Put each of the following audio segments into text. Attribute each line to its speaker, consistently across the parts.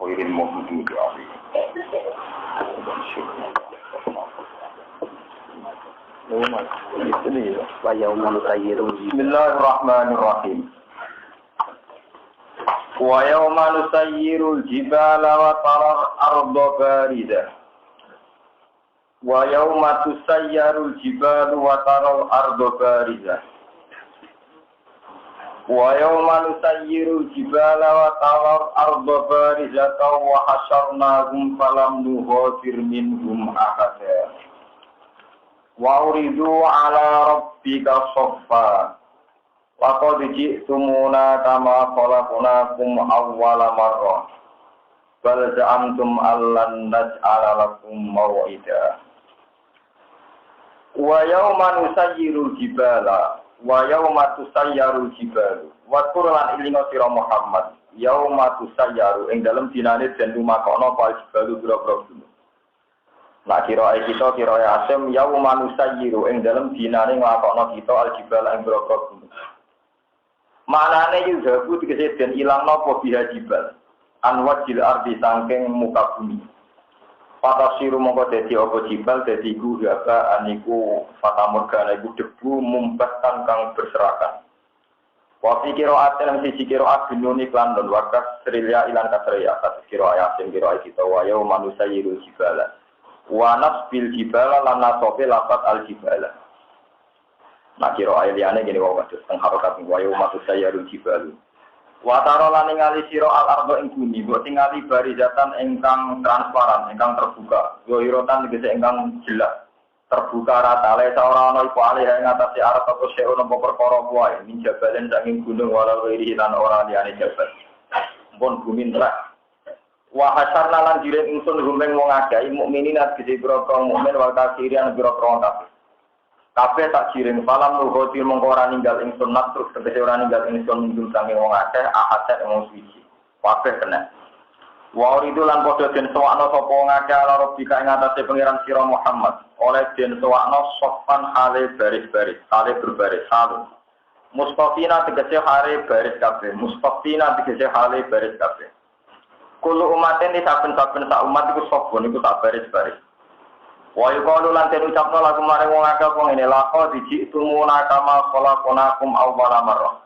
Speaker 1: غير المغضوب عليهم. Bismillahirrahmanirrahim. Wa yawma nusayyirul jibala wa taral arda baridah. Wa yawma tusayyarul jibalu wa taral arda baridah. Wa yawma nusayyirul jibala wa taral arda baridah wa hasyarnahum falam nughadir minhum ahada. Wa uridu ala rabbika saffa wa qad ji'tumuna kama khalaqnakum awwala marrah bal za'amtum allan naj'ala lakum maw'ida. Wa yawma nusayyirul jibala wa yawma tusayyarul jibalu wa qur'an ilinga sira Muhammad yawma tusayyaru ing dalem dinane den lumakono apa jibalu boro-boro gunung. Nah kira-kira kita kira-kira Asim yauma nusayyiru ing dalem dinane nglakokno kita aljibal ing boro-boro gunung. Manane yuzabu tegese den ilangno apa biha jibal anwajil ardi saking muka bumi. Patasiru mongko dadi apa jibal dadi guraba aniku fatamurgana iku debu mumbatan kang berserakan. Wa fi qira'atin siji qira'at binuni klandon wakas sriya ilan kasriya kados qira'at Asim qira'at kita wa yauma nusayyiru jibala. Wa nasbil jibala lan nasofe lafat al jibala. Nah kira ayat liyane gini wae kados teng harokat wa yauma tusayyarul jibalu. Wa tara lan ningali sira al ardo ing bumi, mbok tingali barizatan ingkang transparan, ingkang terbuka. Zohirotan tegese ingkang jelas. Terbuka rata le ora ana iku alih ing atase arep apa sing ono perkara wae, min jabalen saking gunung wala wiri lan ora liyane jabal. Pun bumi neraka. Wa hasarna lan jiring ingsun rumeng wong akeh mukminin atgese boro mukmin wal kafirin boro kafir. Kabeh tak jiring falam nuhotil mongko ora ninggal ingsun natruk tegese ora ninggal ingsun ninggal sange wong akeh ahad wong suci. Kabeh kena. Wa uridu lan padha den sowakno sapa wong akeh ala robika ing atase pangeran sira Muhammad. Oleh den sowakno sofan hale baris-baris, hale berbaris salun. Mustafina tegese hale baris kabeh, mustafina tegese hale baris kabeh. Kulo umaten di saben-saben sak umat iku sapa niku tak baris-baris. Wa yuqalu lan den ucapno lagu maring wong akeh wong ngene laqad ji'tumuna kama khalaqnakum awwala marrah.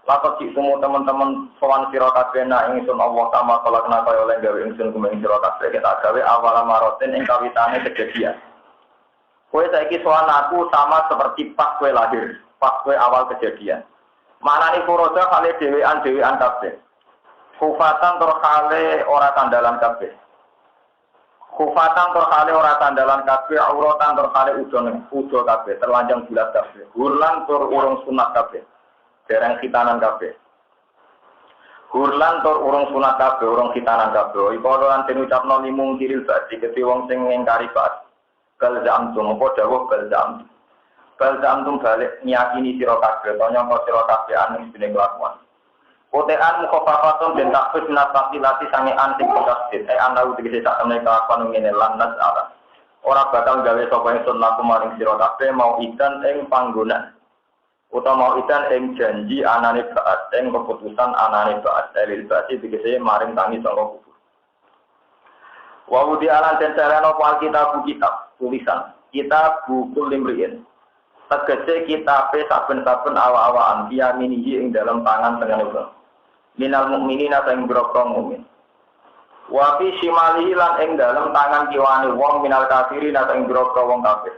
Speaker 1: Laqad ji'tumu teman-teman sowan sira kabeh nak ingsun Allah kama khalaqna kaya oleh gawe ingsun kumeng sira kabeh kita gawe awwala marratin ing kawitane kejadian. Kowe saiki sowan aku sama seperti pas kowe lahir, pas kowe awal kejadian. Manane furoda kale dhewean kabeh. Kufatan terkale ora tandalan kabeh. Kufatan terkale ora tandalan kabeh, auratan terkale udo kabeh, terlanjang bulat kabeh. Hurlan tur urung sunat kabeh. Dereng khitanan kabeh. Hurlan tur urung sunat kabeh, urung khitanan kabeh. Iku lan den ucapno limung kiril badi kete wong sing ngingkari bas. Bal zamtum apa dawuh bal zamtum. Bal zamtum balik nyakini sira kabeh, tonya kok sira kabeh anu dene kelakuan. Kotean mukhafafatun den takfis nafasilati sangean sing tasdid ana uti sak temne kelakuan ngene lan nas ala ora bakal gawe sapa ingsun laku maring sira kabeh mau idan ing panggonan utawa mau idan ing janji anane baat ing keputusan anane baat dalil baati tegese maring tangi saka kubur wa udi alan den sarana kitab tulisan kitab buku limriin tegese kitabe saben-saben awa-awaan piyaminihi ing dalam tangan tengene minal mukminina sing grogong mukmin. Wa fi shimalihi lan ing dalem tangan kiwane wong minal kafirin sing grogong wong kafir.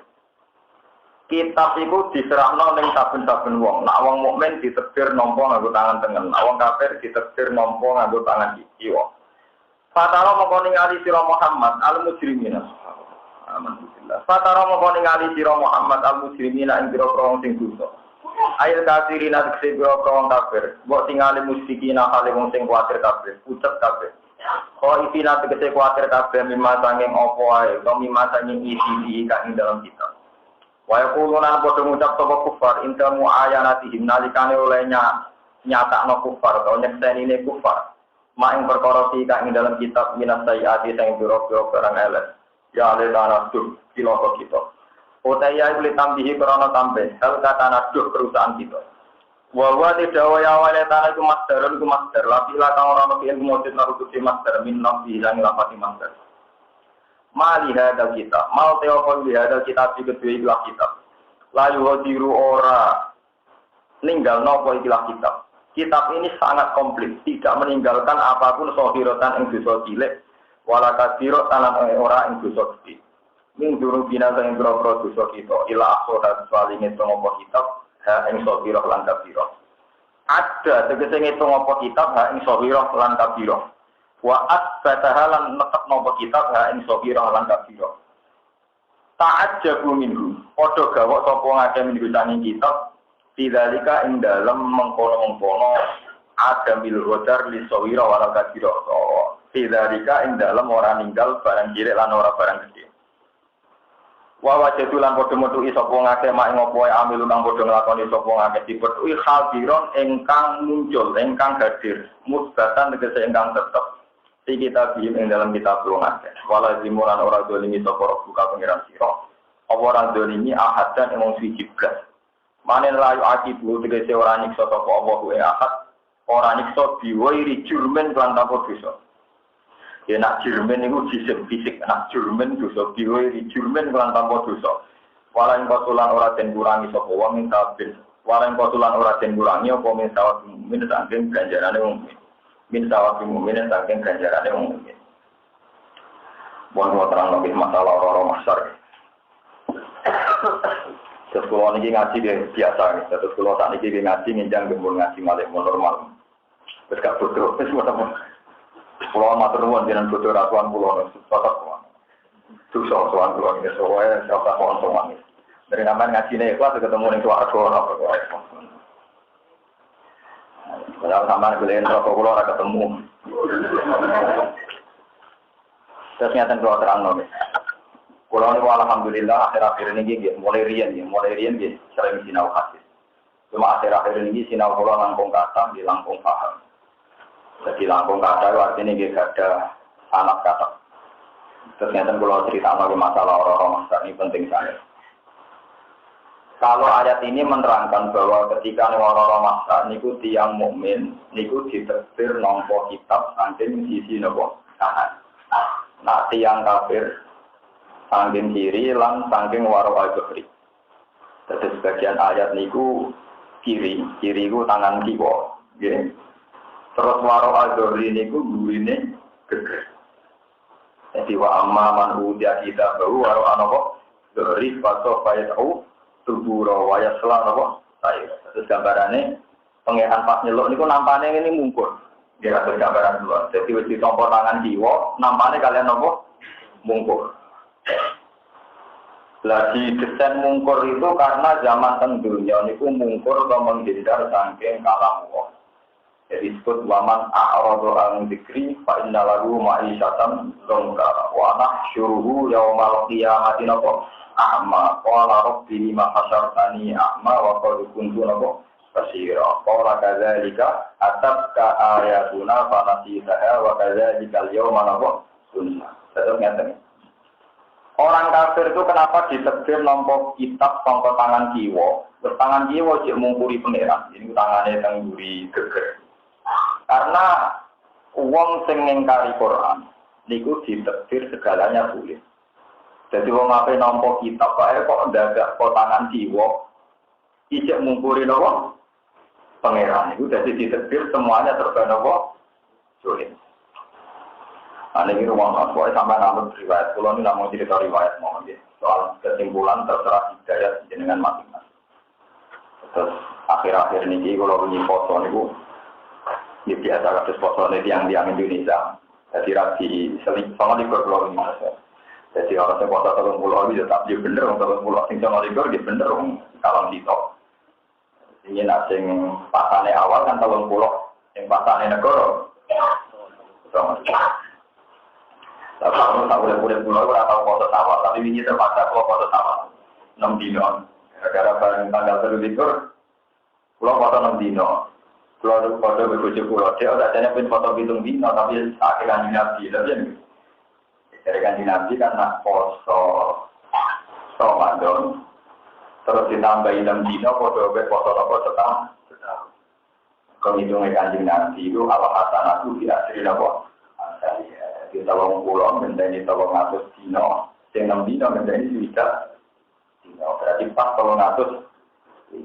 Speaker 1: Kitab iku diserahno ning saben-saben wong. Nek wong mukmin ditebir nampa nganggo tangan tengen, nek wong kafir ditebir nampa nganggo tangan kiwa. Fatara mongko ningali sira Muhammad al-mujrimina. Alhamdulillah. Fatara mongko ningali sira Muhammad al-mujrimina ing grogong sing dosa. Ail kafirina tegese wong kafir, mbok tingali musyrikina kale wong sing kuwatir kabeh, ucap kabeh. Kok ifina tegese kuwatir kabeh mimma sanging apa wae, utawa mimma sanging isi kang dalam kitab. Wa yaquluna padha ngucap sapa kufar inta muayanatihim nalikane oleh nyatakno kufar utawa nyektenine kufar. Mak ing perkara iki kang dalam kitab minas sayyati sing biro-biro barang elek. Ya ale tanah kiloko kita. Utaya ibli tambihi korona tambe, hal kata naduh perusahaan kita. Wa tidak waya tanah iku masdarun iku masdar. Lapila kang ora ono ilmu mujud naruto si masdar min nabi lan lapati masdar. Mali hadal kitab. Mal teopon li hadal kitab iki kedue ikhlas kitab. Layu hadiru ora ninggal nopo ikhlas kitab. Kitab ini sangat komplit, tidak meninggalkan apapun sohirotan ing dosa cilik, wala kadiro tanan ora ing dosa gede. Min duru bina sing boro dosa kita, ila akhirat salinge ngopo kitab. Ha ing sohiroh lan kabiroh. Ada tegese ngitung apa kitab ha ing sohiroh lan kabiroh. Wa asbataha lan netep napa kitab ha ing sohiroh lan kabiroh. Ta'ajjabu minhu. Padha gawok sapa ngake minggu saking kitab tidzalika ing dalem mengkono-mengkono ada mil rodar li sohiroh lan kabiroh. Tidzalika ing dalem ora ninggal barang cilik lan ora barang gede. Wa wajadulan padha metuki sapa ngake mak ngopo ae amil kang padha nglakoni sapa ngake dipetuki hadiron ingkang muncul ingkang hadir musbatan tegese ingkang tetep iki kita ing dalam kitab ngake wala zimulan ora dolimi sapa buka pengiran sira apa ora dolimi ahadan ing suci blas manen layu akibu tegese ora nyiksa sapa apa kuwi ahad ora nyiksa diwiri jurmen lan tanpa dosa. Ya nak jurmen itu jisim fisik, nak jurmen dosa biwe di jurmen kelan tanpa dosa. Walau kotulan ora den kurangi sapa wong minta bin. Walau kotulan ora den kurangi apa minta min saking ganjarane wong. Minta wae mukmin saking ganjarane wong mukmin. Bon terang lebih masalah orang masar. Terus kalau ini ngaji dia biasa, terus kalau tak ini ngaji nginjang gembul ngaji malah normal. Terus gak bodoh, terus macam pulau matur nuwun jenengan bodoh ratuan pulau cocok pulau. Tuh soal pulau ini soalnya siapa pulau soal ini. Dari namanya ngaji nih kelas ketemu nih suara pulau apa pulau. Kalau sama beliin rokok pulau ada ketemu. Terus nyata pulau terang nih. Pulau ini alhamdulillah akhir-akhir ini mulai rian sering sinau hadis. Cuma akhir-akhir ini sinau pulau Lampung kata di Lampung paham. Jadi Lampung kata artinya dia ada anak kata. Ternyata kalau cerita lagi masalah orang-orang masa ini penting sekali. Kalau ayat ini menerangkan bahwa ketika orang-orang masa niku tiang mukmin niku diterbir nompo kitab saking sisi nopo kanan. Nah tiang kafir saking kiri lan saking waro al-bahri. Jadi sebagian ayat niku kiri ku tangan kiwa. Okay. Terus waro al-bahri niku gurine geger. Jadi wa amma man udia kita baru waro anopo dari paso fayatau tuburo waya selanopo saya. Terus gambarannya pengeran pas nyeluk niku nampane ini mungkur. Dia ada gambaran dulu. Jadi wis ditompo tangan kiwa nampane kalian nopo mungkur. Lagi desain mungkur itu karena zaman tentunya niku mungkur atau menghindar saking kalam wong. Jadi disebut waman a'radu an dzikri fa inna lahu ma'isyatan dzunka wa nahsyuruhu yaumal qiyamati napa a'ma qala rabbi lima hasyartani a'ma wa qad kuntu napa basira qala kadzalika atabka ayatuna fa nasitaha wa kadzalika al-yawma napa sunna. Terus orang kafir itu kenapa ditegir nompo kitab sangka tangan kiwa? Tangan kiwa cek mungkuri pangeran. Ini tangannya tengguri geger. Karena uang sing ngingkari Quran niku ditegir segalanya sulit. Jadi wong ape nampa kitab bae kok ndadak tangan kiwa ijek mungkuri napa pangeran niku dadi ditegir semuanya serba napa sulit. Ini rumah masuk sampai namun riwayat. Kalau ini namun cerita riwayat mohon ya. Soal kesimpulan terserah hidayat dengan masing-masing. Terus akhir-akhir ini kalau bunyi foto ini ya biasa kasus foto ini yang Indonesia. Jadi rapi seling sama di pulau ini mas. Jadi orang yang foto tolong pulau ini tetap dia bener. Tolong pulau sing sama di dia bener. Kalau di top ini nasi pasane awal kan tolong pulau yang pasane negara. Sama. Kalau tak boleh pulau atau foto sawah, tapi ini terpaksa kalau foto sawah 6 dino. Gara-gara barang tanggal 7 pulau foto 6 dino. Pulau foto berbujuk pulau. Dia udah jadi foto hitung dino, tapi akhirnya nabi, tapi dari kanji nabi karena foto Ramadan, terus ditambahin 6 dino, foto setahun. Kehitungnya Kanjeng Nabi itu Allah hasanatu di asri napa? Asali. Di tolong pulau menjadi tolong atus dino, yang 6 dino menjadi sudah dino. Berarti pas tolong atus.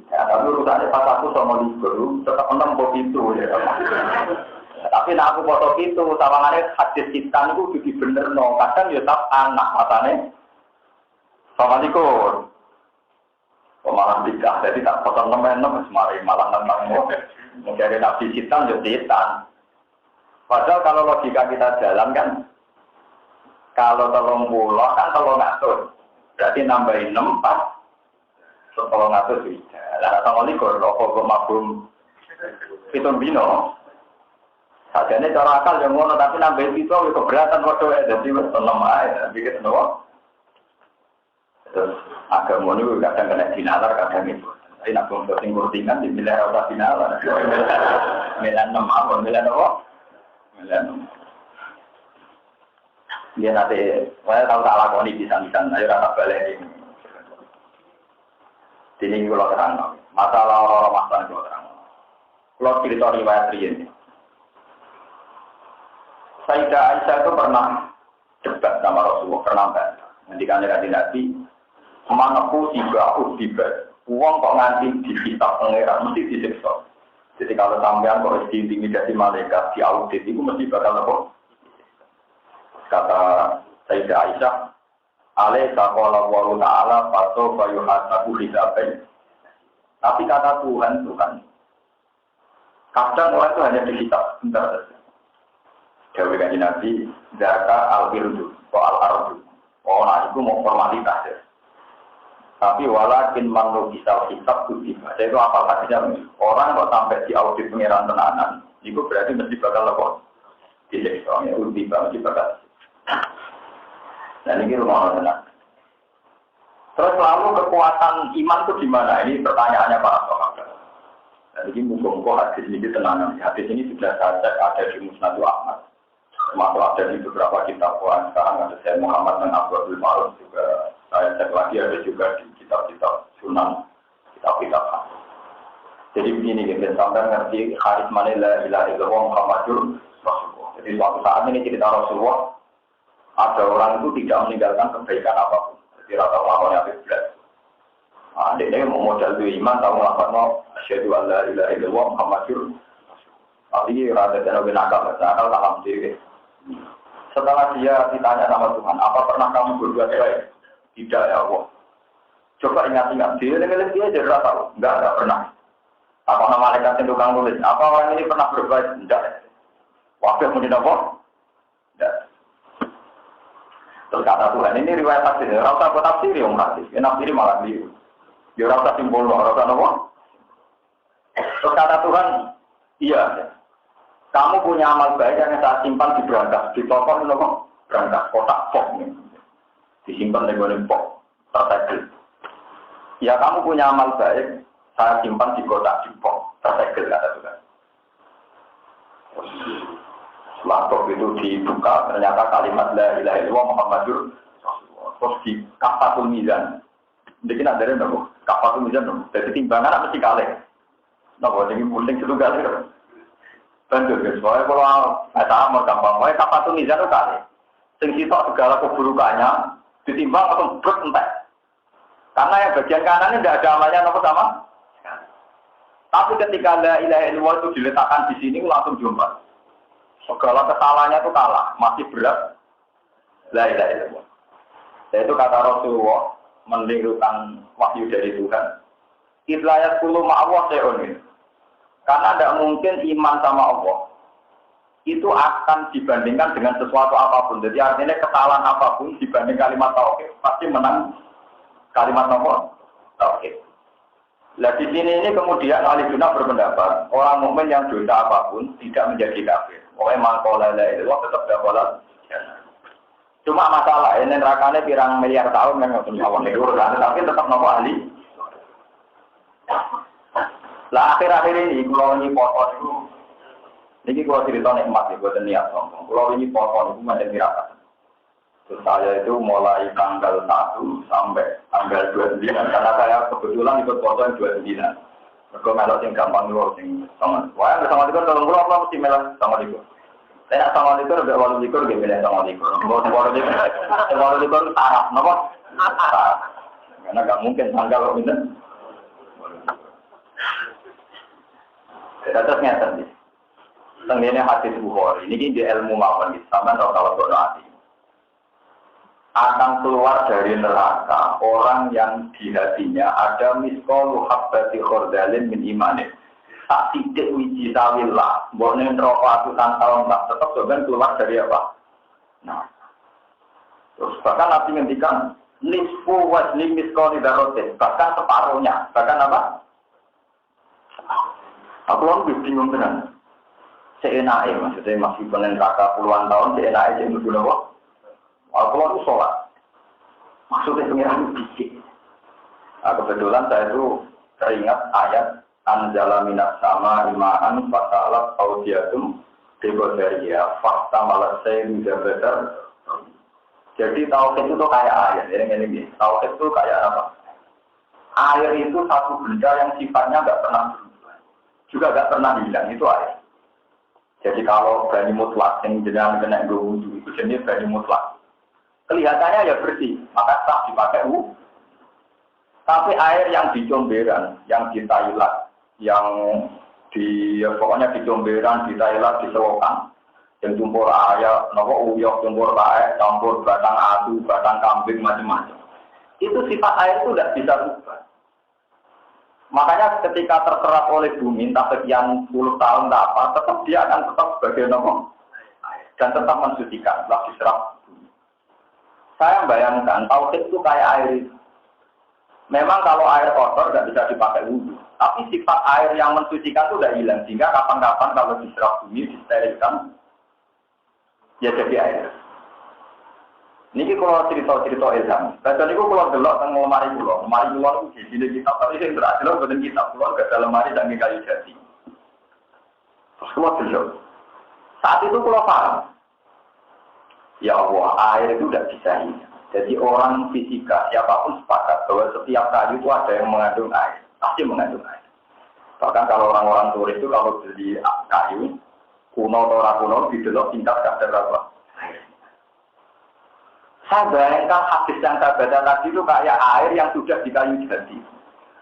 Speaker 1: Ya, tapi urusannya pas aku sama libur, tetap 6 itu ya. Tapi nak aku foto itu, sawangannya hadis hitam itu jadi bener no. Kadang ya tak anak matanya sama likur. Malah tidak, jadi tak foto nemen semari malah nentang. Dari nabi hitam jadi hitam. Padahal kalau logika kita jalan kan, kalau tolong pulau kan tolong ngatur, berarti nambahin 6 pas. Tolong ngatur tidak. Lah sama likur, loko mabum itu bino. Sajane cara akal yang ngono tapi nambah itu keberatan waduh ya jadi tenang aja bikin nopo. Terus agak ngono kadang kena dinalar kadang itu. Tapi nak ngomong tinggal di milah ora dinalar. Milan 6 awon milan nopo? Milan. Dia nanti saya tahu tak lakoni bisa-bisa ayo ora balik ini. Dini kula terang. Masalah orang masalah kula terang. Kula cerita riwayat riyen. Sayyidah Aisyah itu pernah debat sama Rasulullah, pernah bantah. Ketika Nabi, manaku tiba utiba, uang kok nganti dihisab pengeran, mesti disiksa. Jadi kalau sampean kok diintimidasi malaikat, di audit itu mesti bakal apa? Kata Sayyidah Aisyah, alaika qala wa ta'ala faso bayuhasabu hisaben. Tapi kata Tuhan, kadang orang itu hanya dihisab sebentar saja. Dewi Kanjeng Nabi, zaka al-irdu, al-ardu. Oh, nah itu mau formalitas ya. Tapi walakin manlu bisa hisab kutiba. Itu apa artinya? Orang kok sampai di audit pengiran tenanan, itu berarti mesti bakal lepot. Diseksa, ya kutiba mesti bakal. Dan ini rumah tenang. Terus lalu kekuatan iman itu di mana? Ini pertanyaannya para sahabat. Dan ini muka-muka hadis ini tenanan. Hadis ini sudah saya cek ada di Musnadu Ahmad. Termasuk ada di beberapa kitab Quran sekarang ada Syekh Muhammad dan Abdul Ma'ruf juga saya cek lagi ada juga di kitab-kitab Sunan, kitab-kitab. Jadi begini kita sampai ngerti karisma la ilaha illallah Muhammadur Rasulullah. Jadi suatu saat ini cerita Rasulullah ada orang itu tidak meninggalkan kebaikan apapun. Jadi rata melakukannya bebas. Nah, dia mau modal itu iman tahu melakukan asyhadu an la ilaha illallah Muhammadur Rasulullah. Tapi rada dan nakal tak diri. Setelah dia ditanya sama Tuhan, apa pernah kamu berbuat baik? Tidak ya Allah. Coba ingat-ingat, dia jadi tahu, enggak pernah. Apa nama malaikat yang tukang tulis? Apa orang ini pernah berbuat? Tidak. Waktu mungkin apa? Tidak. Terus kata Tuhan, ini riwayat tafsir. Rasa buat tafsir yang berarti. Ini tafsir malah biru. Dia rasa simbol, rasa apa? Terus kata Tuhan, iya. Kamu punya amal baik yang saya simpan di berangkas, di toko ini loh, berangkas kotak pok nih, disimpan di bawah pok, tersegel. Ya kamu punya amal baik, saya simpan di kotak di pok, tersegel kata Tuhan. Setelah pok itu dibuka, ternyata kalimat la ilaha illallah Muhammadur Rasulullah. Terus di kafatul mizan, jadi ada yang nopo, kafatul mizan nopo, jadi timbangan mesti kaleng. Nopo jadi pusing itu kaleng. Betul, soalnya kalau sama gampang, soalnya kapan tuh mizan itu kali. Sing sitok segala keburukannya ditimbang atau entek. Karena yang bagian kanannya tidak ada amalnya nopo sama. Tapi ketika la ilaha illallah itu diletakkan di sini langsung jumpa. Segala kesalahannya itu kalah, masih berat. La ilaha illallah. Itu kata Rasulullah menirukan wahyu dari Tuhan. Idlayat kulu ma'awah se'onin. Karena tidak mungkin iman sama Allah itu akan dibandingkan dengan sesuatu apapun. Jadi artinya kesalahan apapun dibanding kalimat tauhid pasti menang kalimat nomor tauhid. Nah di sini ini kemudian ahli sunnah berpendapat orang mukmin yang dosa apapun tidak menjadi kafir. Oleh mangkola la ilaha tetap dapat. Cuma masalah ini nerakane pirang miliar tahun memang awal tapi tetap nomor ahli. Lah akhir-akhir ini kalau ini foto itu, ini kalau cerita nikmat nih buat niat sombong. Kalau ini foto itu macam berapa? Terus saya itu mulai tanggal 1 sampai tanggal 29 karena saya kebetulan ikut foto yang 29. Mergo melok sing gampang lho sing sama. Wah, sama likur tolong kula apa mesti melok sama likur. Saya sama likur mbek 8 likur nggih milih sama likur. Mbok 8 likur taraf napa? Karena enggak mungkin tanggal kok pinten. Terus ngeten iki. Tenggene hadis Bukhari ini di ilmu mawon iki sampean ora tau kok ati. Akan keluar dari neraka orang yang di hatinya ada miskolu habbati khordalin min imanin. Tak titik wiji sawillah, mbokne neraka atusan tahun lah, tetap sampean keluar dari apa? Nah. Terus bahkan Nabi ngendikan nisfu wajli miskoli darotin, bahkan separuhnya, bahkan apa? Aku lebih bingung dengan seenaknya, maksudnya masih penen neraka puluhan tahun, seenaknya yang berguna kok. Aku sholat, maksudnya pengiran dikit. Nah, kebetulan saya itu teringat ayat Anjala minas sama imaan fasalat audiatum debodaria fakta malasai mujabatar. Jadi tauhid itu kayak air, ini. Tauhid itu kayak apa? Air itu satu benda yang sifatnya nggak pernah berubah, juga nggak pernah hilang, itu air. Jadi kalau bani mutlak yang jenengan kena wudhu itu jenis bani mutlak. Kelihatannya ya bersih, maka sah dipakai wudhu. Tapi air yang di Comberan, yang di Thailand, yang di pokoknya di Comberan, di Thailand, di Selokan, yang tumpur ayam, nopo uyok, tumpur paek, campur batang adu, batang kambing, macam-macam. Itu sifat air itu tidak bisa berubah. Makanya ketika terserap oleh bumi, entah sekian puluh tahun, entah apa, tetap dia akan tetap sebagai nopo dan tetap mensucikan setelah diserap. Saya bayangkan, tauhid itu kayak air itu. Memang kalau air kotor tidak bisa dipakai wudhu. Tapi sifat air yang mensucikan itu sudah hilang. Sehingga kapan-kapan kalau diserap bumi, disterilkan, ya jadi air. Ini kalau cerita-cerita ilham. Baca ini kalau delok tentang lemari pulau itu di kitab. Tapi yang terakhir bukan kitab. Pulau gak ada lemari dan kayu jati. Terus kalau delok. Saat itu kalau paham. Ya Allah, air itu tidak bisa hilang. Jadi orang fisika, siapapun sepakat bahwa setiap kayu itu ada yang mengandung air. Pasti mengandung air. Bahkan kalau orang-orang turis itu kalau beli kayu, kuno atau rakuno, didelok tingkat kadar berapa? Air. Saya bayangkan hadis yang saya baca tadi itu kayak air yang sudah di kayu jati.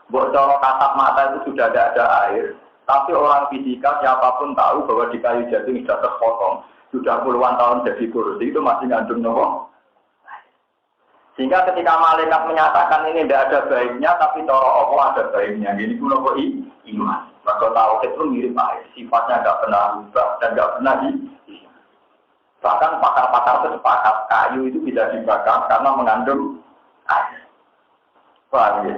Speaker 1: Bocor kasat mata itu sudah tidak ada air. Tapi orang fisika, siapapun tahu bahwa di kayu jati ini sudah terpotong. Sudah puluhan tahun jadi kursi itu masih ngandung nopo. Sehingga ketika malaikat menyatakan ini tidak ada baiknya, tapi cara Allah ada baiknya. Ini pun nopo iman. Maka tauhid itu mirip air, sifatnya tidak pernah berubah dan tidak pernah bahkan pakar-pakar sepakat kayu itu bisa dibakar karena mengandung air. Paham ya?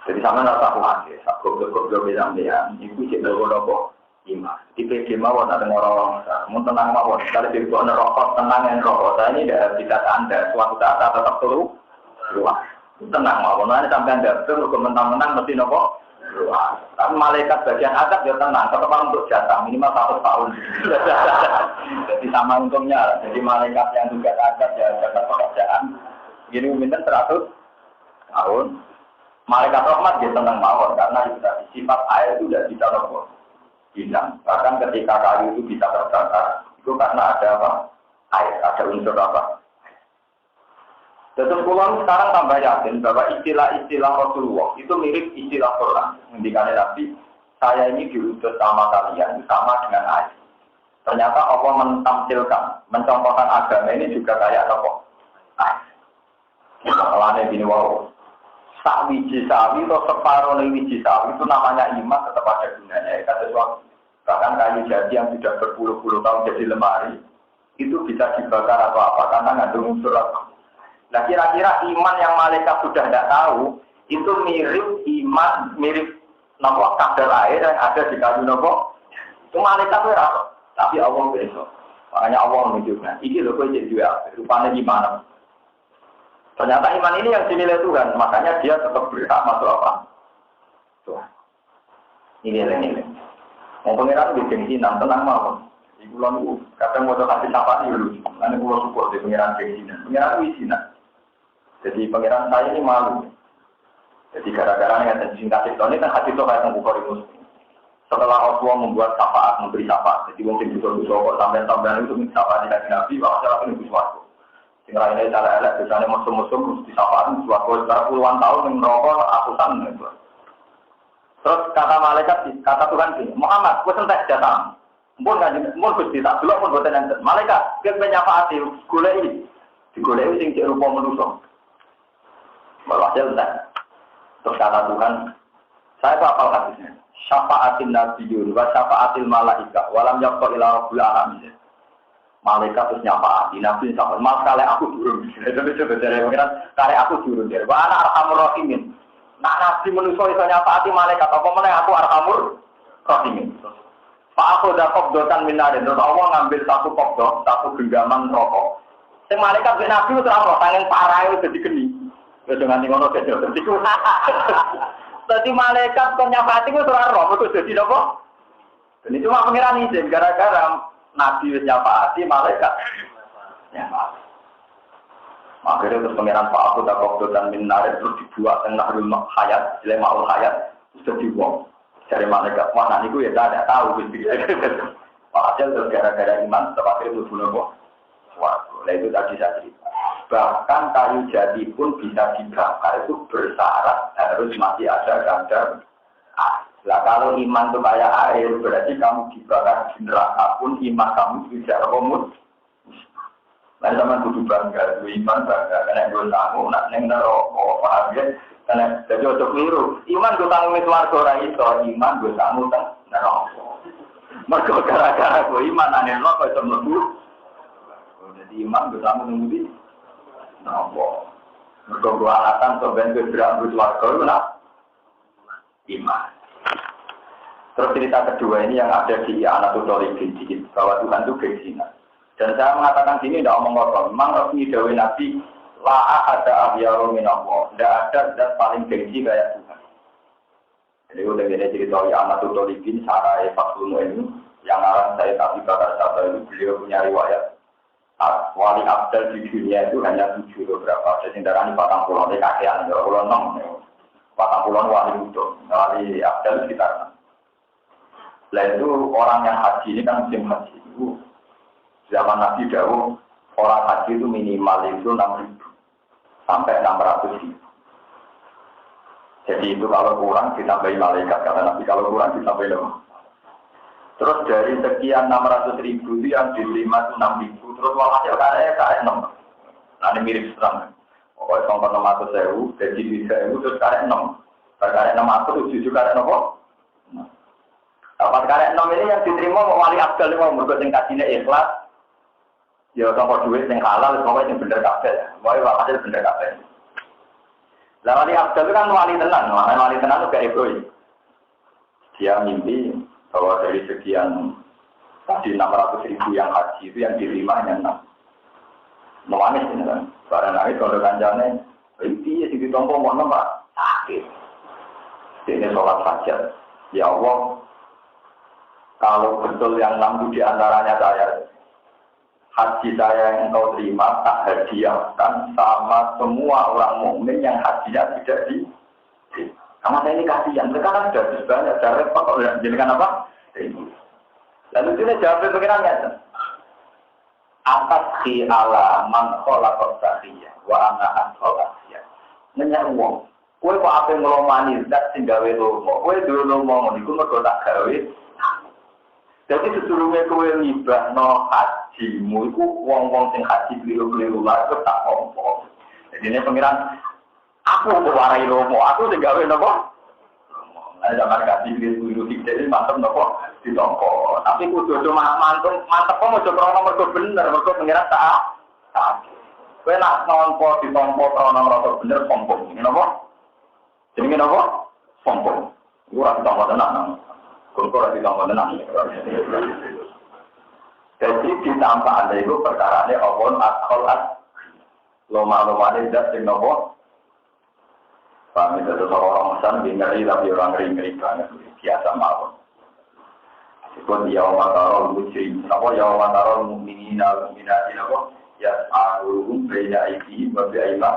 Speaker 1: Jadi sama nasa lagi, goblok-goblok bilang dia, itu jadi nopo. Iman. Di PG mawon ada orang mau tenang mawon. Kalau di bawah rokok tenang yang rokok. Saya ini tidak bisa Anda. Suatu saat tetap keluar. Tenang mawon. Nanti sampai Anda betul mentang-mentang mesti nopo keluar. Tapi malaikat bagian adab ya tenang. Tetap untuk jatah minimal 1 tahun. Jadi sama untungnya. Jadi malaikat yang juga adab ya dapat pekerjaan. Gini minta 100 tahun. Malaikat rahmat dia tenang mawon karena itu sifat air itu tidak bisa nopo. Hilang. Bahkan ketika kayu itu bisa terbakar, itu karena ada apa? Air, ada unsur apa? Terus pulang sekarang tambah yakin bahwa istilah-istilah Rasulullah itu mirip istilah Quran. Ngendikane Nabi, saya ini diutus sama kalian, sama dengan air. Ternyata Allah mentamsilkan, mencontohkan agama ini juga kayak apa? Air. Masalahnya gini, wow. Sak wiji sawi atau separuh wiji sawi itu namanya iman tetap ada gunanya. Kata suatu bahkan kayu jati yang sudah berpuluh-puluh tahun jadi lemari itu bisa dibakar atau apa karena ngandung unsur apa. Nah kira-kira iman yang malaikat sudah tidak tahu itu mirip nopo kadar air yang ada di kayu nopo itu malaikat itu apa? Tapi Allah besok makanya Allah menunjukkan ini loh kau jadi juga rupanya gimana? Ternyata iman ini yang dinilai Tuhan, makanya dia tetap berhak masuk apa? Tuhan. Ini nilai. Mau pengiran bikin sinan, tenang mau. Di bulan itu, kadang mau kasih sapati dulu. Nanti pulau support di pengiran bikin sinan. Pengiran itu sinan. Jadi pengiran saya ini malu. Jadi gara-gara yang singkat cerita ini kan hadis itu kayak Bukhari Muslim. Setelah Rasulullah membuat syafaat, memberi syafaat, jadi mungkin bisa kok sampai-sampai itu minta syafaat di Nabi, maka saya ini suatu. Sehingga ini cara elek, biasanya musuh-musuh mesti syafaat suatu sekitar puluhan tahun yang merokok ratusan gitu. Terus kata malaikat, kata Tuhan ini, Muhammad, gue sentek datang. Mun Gusti tak delok mun boten enten. Malaikat ket menyafaati goleki. Digoleki sing cek rupa manusa. Walhasil tak. Terus kata Tuhan, saya hafal hadisnya. Syafaatin nabiyyun wa syafaatil malaika walam yaqta ila rabbil alamin. Malaikat terus nyafaati nabi sampai mas kali aku durung. Itu sebenarnya pengiran kali aku durung. Wa ana arhamur rahimin. Nah nabi manusa iso nyafaati malaikat apa meneh aku arhamur rahimin. Pak aku udah kopdotan minarin, terus Allah ngambil satu kopdot, satu genggaman rokok. Yang malaikat bin Nabi itu terang tangan parah itu jadi geni. Ya dengan ngono jadi jadi. Tadi malaikat penyafati itu terang roh, itu jadi apa? Ini cuma pengiran izin, gara-gara Nabi penyafati malaikat. Ya, akhirnya terus pengiran Pak aku udah kopdotan minarin, terus dibuat tengah rumah hayat, lemahul hayat, terus dibuang. Dari malaikat mana niku ya tidak tahu gitu. Padahal terus gara-gara iman seperti itu dulu kok. Wah, itu tadi saya cerita. Bahkan kayu jati pun bisa dibakar itu bersyarat harus masih ada kadar. Lah kalau iman itu kayak air berarti kamu dibakar di neraka pun iman kamu tidak komut. Lain sama kudu bangga, iman bangga karena gue tahu nak neng neraka paham ya. Karena jadi untuk keliru, iman gue tanggung itu warga orang itu, iman gue tanggung neraka. Mereka gara-gara gue iman aneh lo kau cuma lebih. Jadi iman gue tanggung lebih neraka. Mereka gue alatan sobat gue berambut warga itu nak iman. Terus cerita kedua ini yang ada di Anatul Tolikin dikit bahwa Tuhan itu gengsinya. Dan saya mengatakan sini tidak omong kosong. Memang resmi dawai Nabi. La ada ahyaru minallah. Tidak ada zat paling gengsi kayak Tuhan. Jadi udah gini cerita ya Anatul Tolikin Sarai Fatul ini yang arang saya Nabi Bakar Sabah itu beliau punya riwayat. Wali Abdal di dunia itu hanya 7 beberapa. Jadi darahnya 40 ini kakean. 46 40 wali itu. Wali Abdal sekitar. Nah itu orang yang haji ini kan musim haji itu zaman Nabi Dawud orang haji itu minimal itu 6.000 sampai 600.000. Jadi itu kalau kurang ditambahi malaikat kata Nabi, kalau kurang ditambahi lemah. Terus dari sekian 600.000 itu yang diterima itu 6.000. Terus walhasil kayak 6. Nah ini mirip serang. Pokoknya sampai 600.000, jadi 3.000 terus kayak 6. Kayak 600 itu juga kayak 6. Dapat kayak 6 ini yang diterima wali abdal itu mergo sing kajine ikhlas. Ya tanpa duit sing halal pokoknya sing bener kabeh. Pokoke walhasil bener kabeh. Lah wali abdal itu kan wali tenan itu gak egois. Dia mimpi bahwa dari sekian tadi 600.000 yang haji itu yang diterima hanya 6. Menangis ini kan. Barang nangis kalau kancane, ini sih ditompo mau nambah sakit. Ini sholat hajat. Ya Allah, kalau betul yang 6 di antaranya saya, haji saya yang engkau terima tak hadiahkan sama semua orang mukmin yang hajinya tidak di. Karena saya ini kasihan, mereka kan sudah banyak, sudah repot, kalau jadikan apa? Lalu dia jawab pengirannya, atas ki ala man kholakot sahiyah, wa anahan kholakiyah. Nanya uang, kue kok apa yang ngelomani, dat singgawe lomo, kue dulu lomo, itu mereka tak gawe. Jadi sebelumnya kue libah no hajimu, itu uang-uang sing haji keliru-keliru lah, itu tak kompor. Jadi ini pengiran, aku warai lomo, aku singgawe nopo. Ada zaman kasih keliru jadi mantep nopo ditompo. Tapi kudu cuma mantep kok mau coba nomor bener, mereka pengiran tak. Kue nak nompo ditompo nomor bener sombong. Ini nopo? Jadi ini nopo? Sombong. Gue rasa tombol tenang. Kalau ditambah tenang. Jadi ditambah ada itu perkara ini awon akholat loma-loma ini tidak sinopo. Kami itu seorang pesan ngeri tapi orang ngeri banget biasa mawon. Sebut yawamarul mujrim, napa yawamarul mukminina mu'minati napa ya alum baina aidi wa bi'aiman.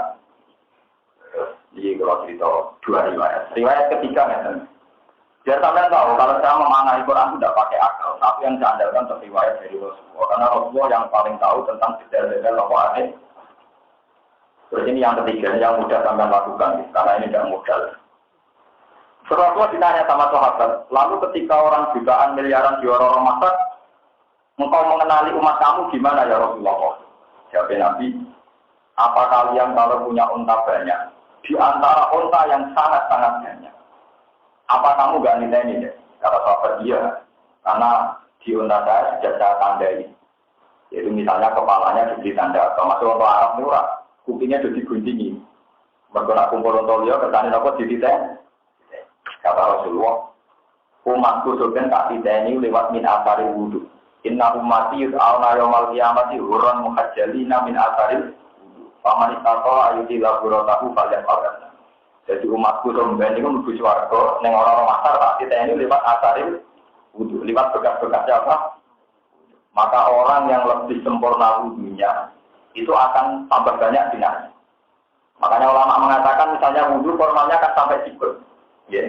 Speaker 1: Jadi kalau cerita dua riwayat. Riwayat ketiga nih. Biar sampai tahu kalau saya memanai Quran tidak pakai akal, tapi yang saya andalkan riwayat dari Rasulullah. Karena Rasulullah yang paling tahu tentang detail-detail Al-Quran. Terus ini yang ketiga, yang mudah sampai lakukan, karena ini tidak mudah. Rasulullah ditanya sama sahabat, lalu ketika orang jutaan miliaran di orang masak, engkau mengenali umat kamu gimana ya Rasulullah? Jawab Nabi, apa kalian kalau punya unta banyak, di antara unta yang sangat-sangat banyak, apa kamu gak nilai ini? Kata sahabat dia, karena di unta saya sudah saya tandai. Yaitu misalnya kepalanya diberi tanda, termasuk untuk Arab murah, kupingnya sudah diguntingi. Bergerak kumpul untuk dia, bertani apa di titik. Kata Rasulullah, umatku sebenarnya tak ditanya lewat min asari wudhu. Inna ummati yud'auna yawmal qiyamati hurran muhajjalina min asari wudhu. Faman istata'a ayuti laburatahu falyaf'al. Jadi umatku sebenarnya itu menuju swarga, ning orang-orang masar tak ditanya lewat asari wudhu, lewat bekas-bekasnya apa? Maka orang yang lebih sempurna wudhunya itu akan tambah banyak dinanya. Makanya ulama mengatakan misalnya wudhu formalnya akan sampai sikut. Ya,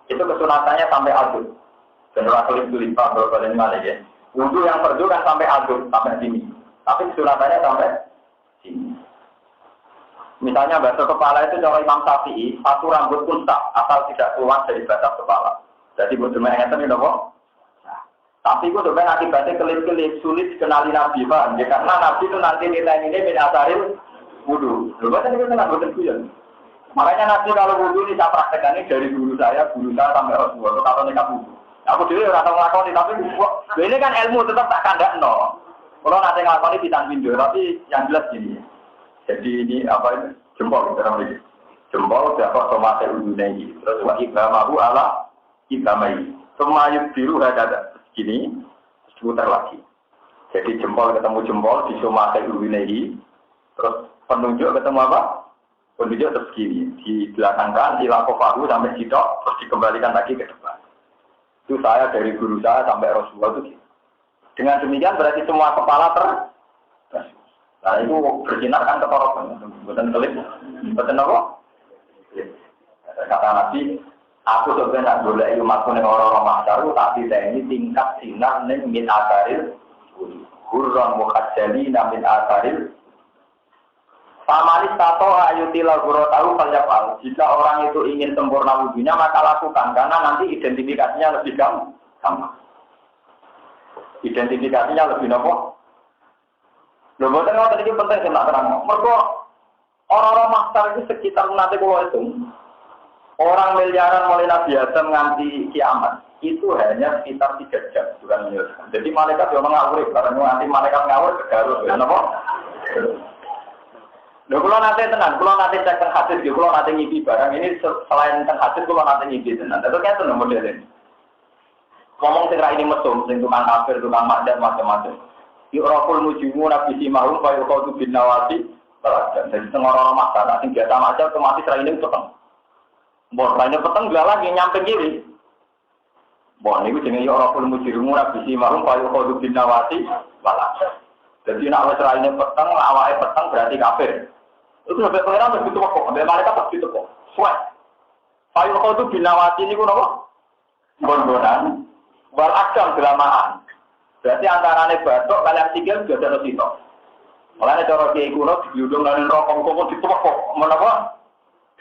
Speaker 1: itu kesunatannya sampai aduk. General tulis Pak berapa mana ya? Wudhu yang perdu kan sampai aduk sampai sini. Tapi kesunatannya sampai sini. Misalnya basuh kepala itu cara Imam Syafi'i, satu rambut pun tak asal tidak keluar dari batas kepala. Jadi buat semuanya itu apa? Tapi itu sebenarnya akibatnya kelip-kelip sulit kenali Nabi Pak. Ya, karena Nabi itu nanti nilai ini min asaril wudhu. Lu kan itu tenang betul ya. Makanya Nabi kalau wudhu ini saya praktekkan ini dari guru saya sampai Rasulullah. Kalau nikah wudhu. Aku dulu orang tahu ngelakoni, tapi ini kan ilmu tetap tak kandak no. Kalau nanti ngelakoni di tangan tapi yang jelas gini. Jadi ini apa ini? Jempol dalam ini. Jempol dapat otomatis wudhu ini. Terus wa ibamahu ala ibamai. Semayut biru ada gini, seputar lagi. Jadi jempol ketemu jempol di otomatis wudhu ini. Terus penunjuk ketemu apa? Penunjuk terus gini, di belakang kan, ilakofahu sampai sitok, terus dikembalikan lagi ke depan. Itu saya dari guru saya sampai Rasulullah itu. Dengan demikian berarti semua kepala nah itu bersinar kan ketorokan, bukan kelip, bukan apa? Kata Nabi, aku sebenarnya boleh umatku dengan orang-orang masyarakat, tapi saya ini tingkat sinar min asaril, hurran mukhajjalina min asaril. Pamalis tato ayutilah guru tahu falyafal. Jika orang itu ingin sempurna wudhunya maka lakukan karena nanti identifikasinya lebih gampang. Identifikasinya lebih nopo. Lho boten ngoten iki penting sing tak terang. Mergo orang-orang maksar itu sekitar nanti kalau itu orang miliaran mulai Nabi Adam nganti kiamat itu hanya sekitar 3 jam bukan miliaran. Jadi malaikat yo ngawur karena nanti malaikat ngawur kegaruk napa? Lho kalau nanti tenan, kalau nanti cek teng hadis, kalau nanti ngipi barang ini selain teng hadis, kalau nanti ngipi tenan. Itu kan tenan modelnya. Ngomong sing ra ini mesum, sing tukang kafir, tukang maksiat macam-macam. Yu'raful mujimu nabi simahum fa yuqadu bin nawati. Jadi orang-orang masyarakat sing biasa maksiat otomatis ra ini peteng. Mbok ra ini peteng gak lagi nyampe kiri. Mbok niku jenenge yu'raful mujimu nabi simahum fa yuqadu bin nawati. Jadi nak wis ra ini peteng, awake peteng berarti kafir. Itu sampai pengiran harus ditepuk, sampai mereka harus ditepuk. Suai. Payu kau itu binawati ini pun apa? Bondonan. Wal akam gelamaan. Berarti antaranya batok, kalian tinggal juga ada sitok. Makanya cara kiai kuno diudung dan rokok ditepuk. Menapa?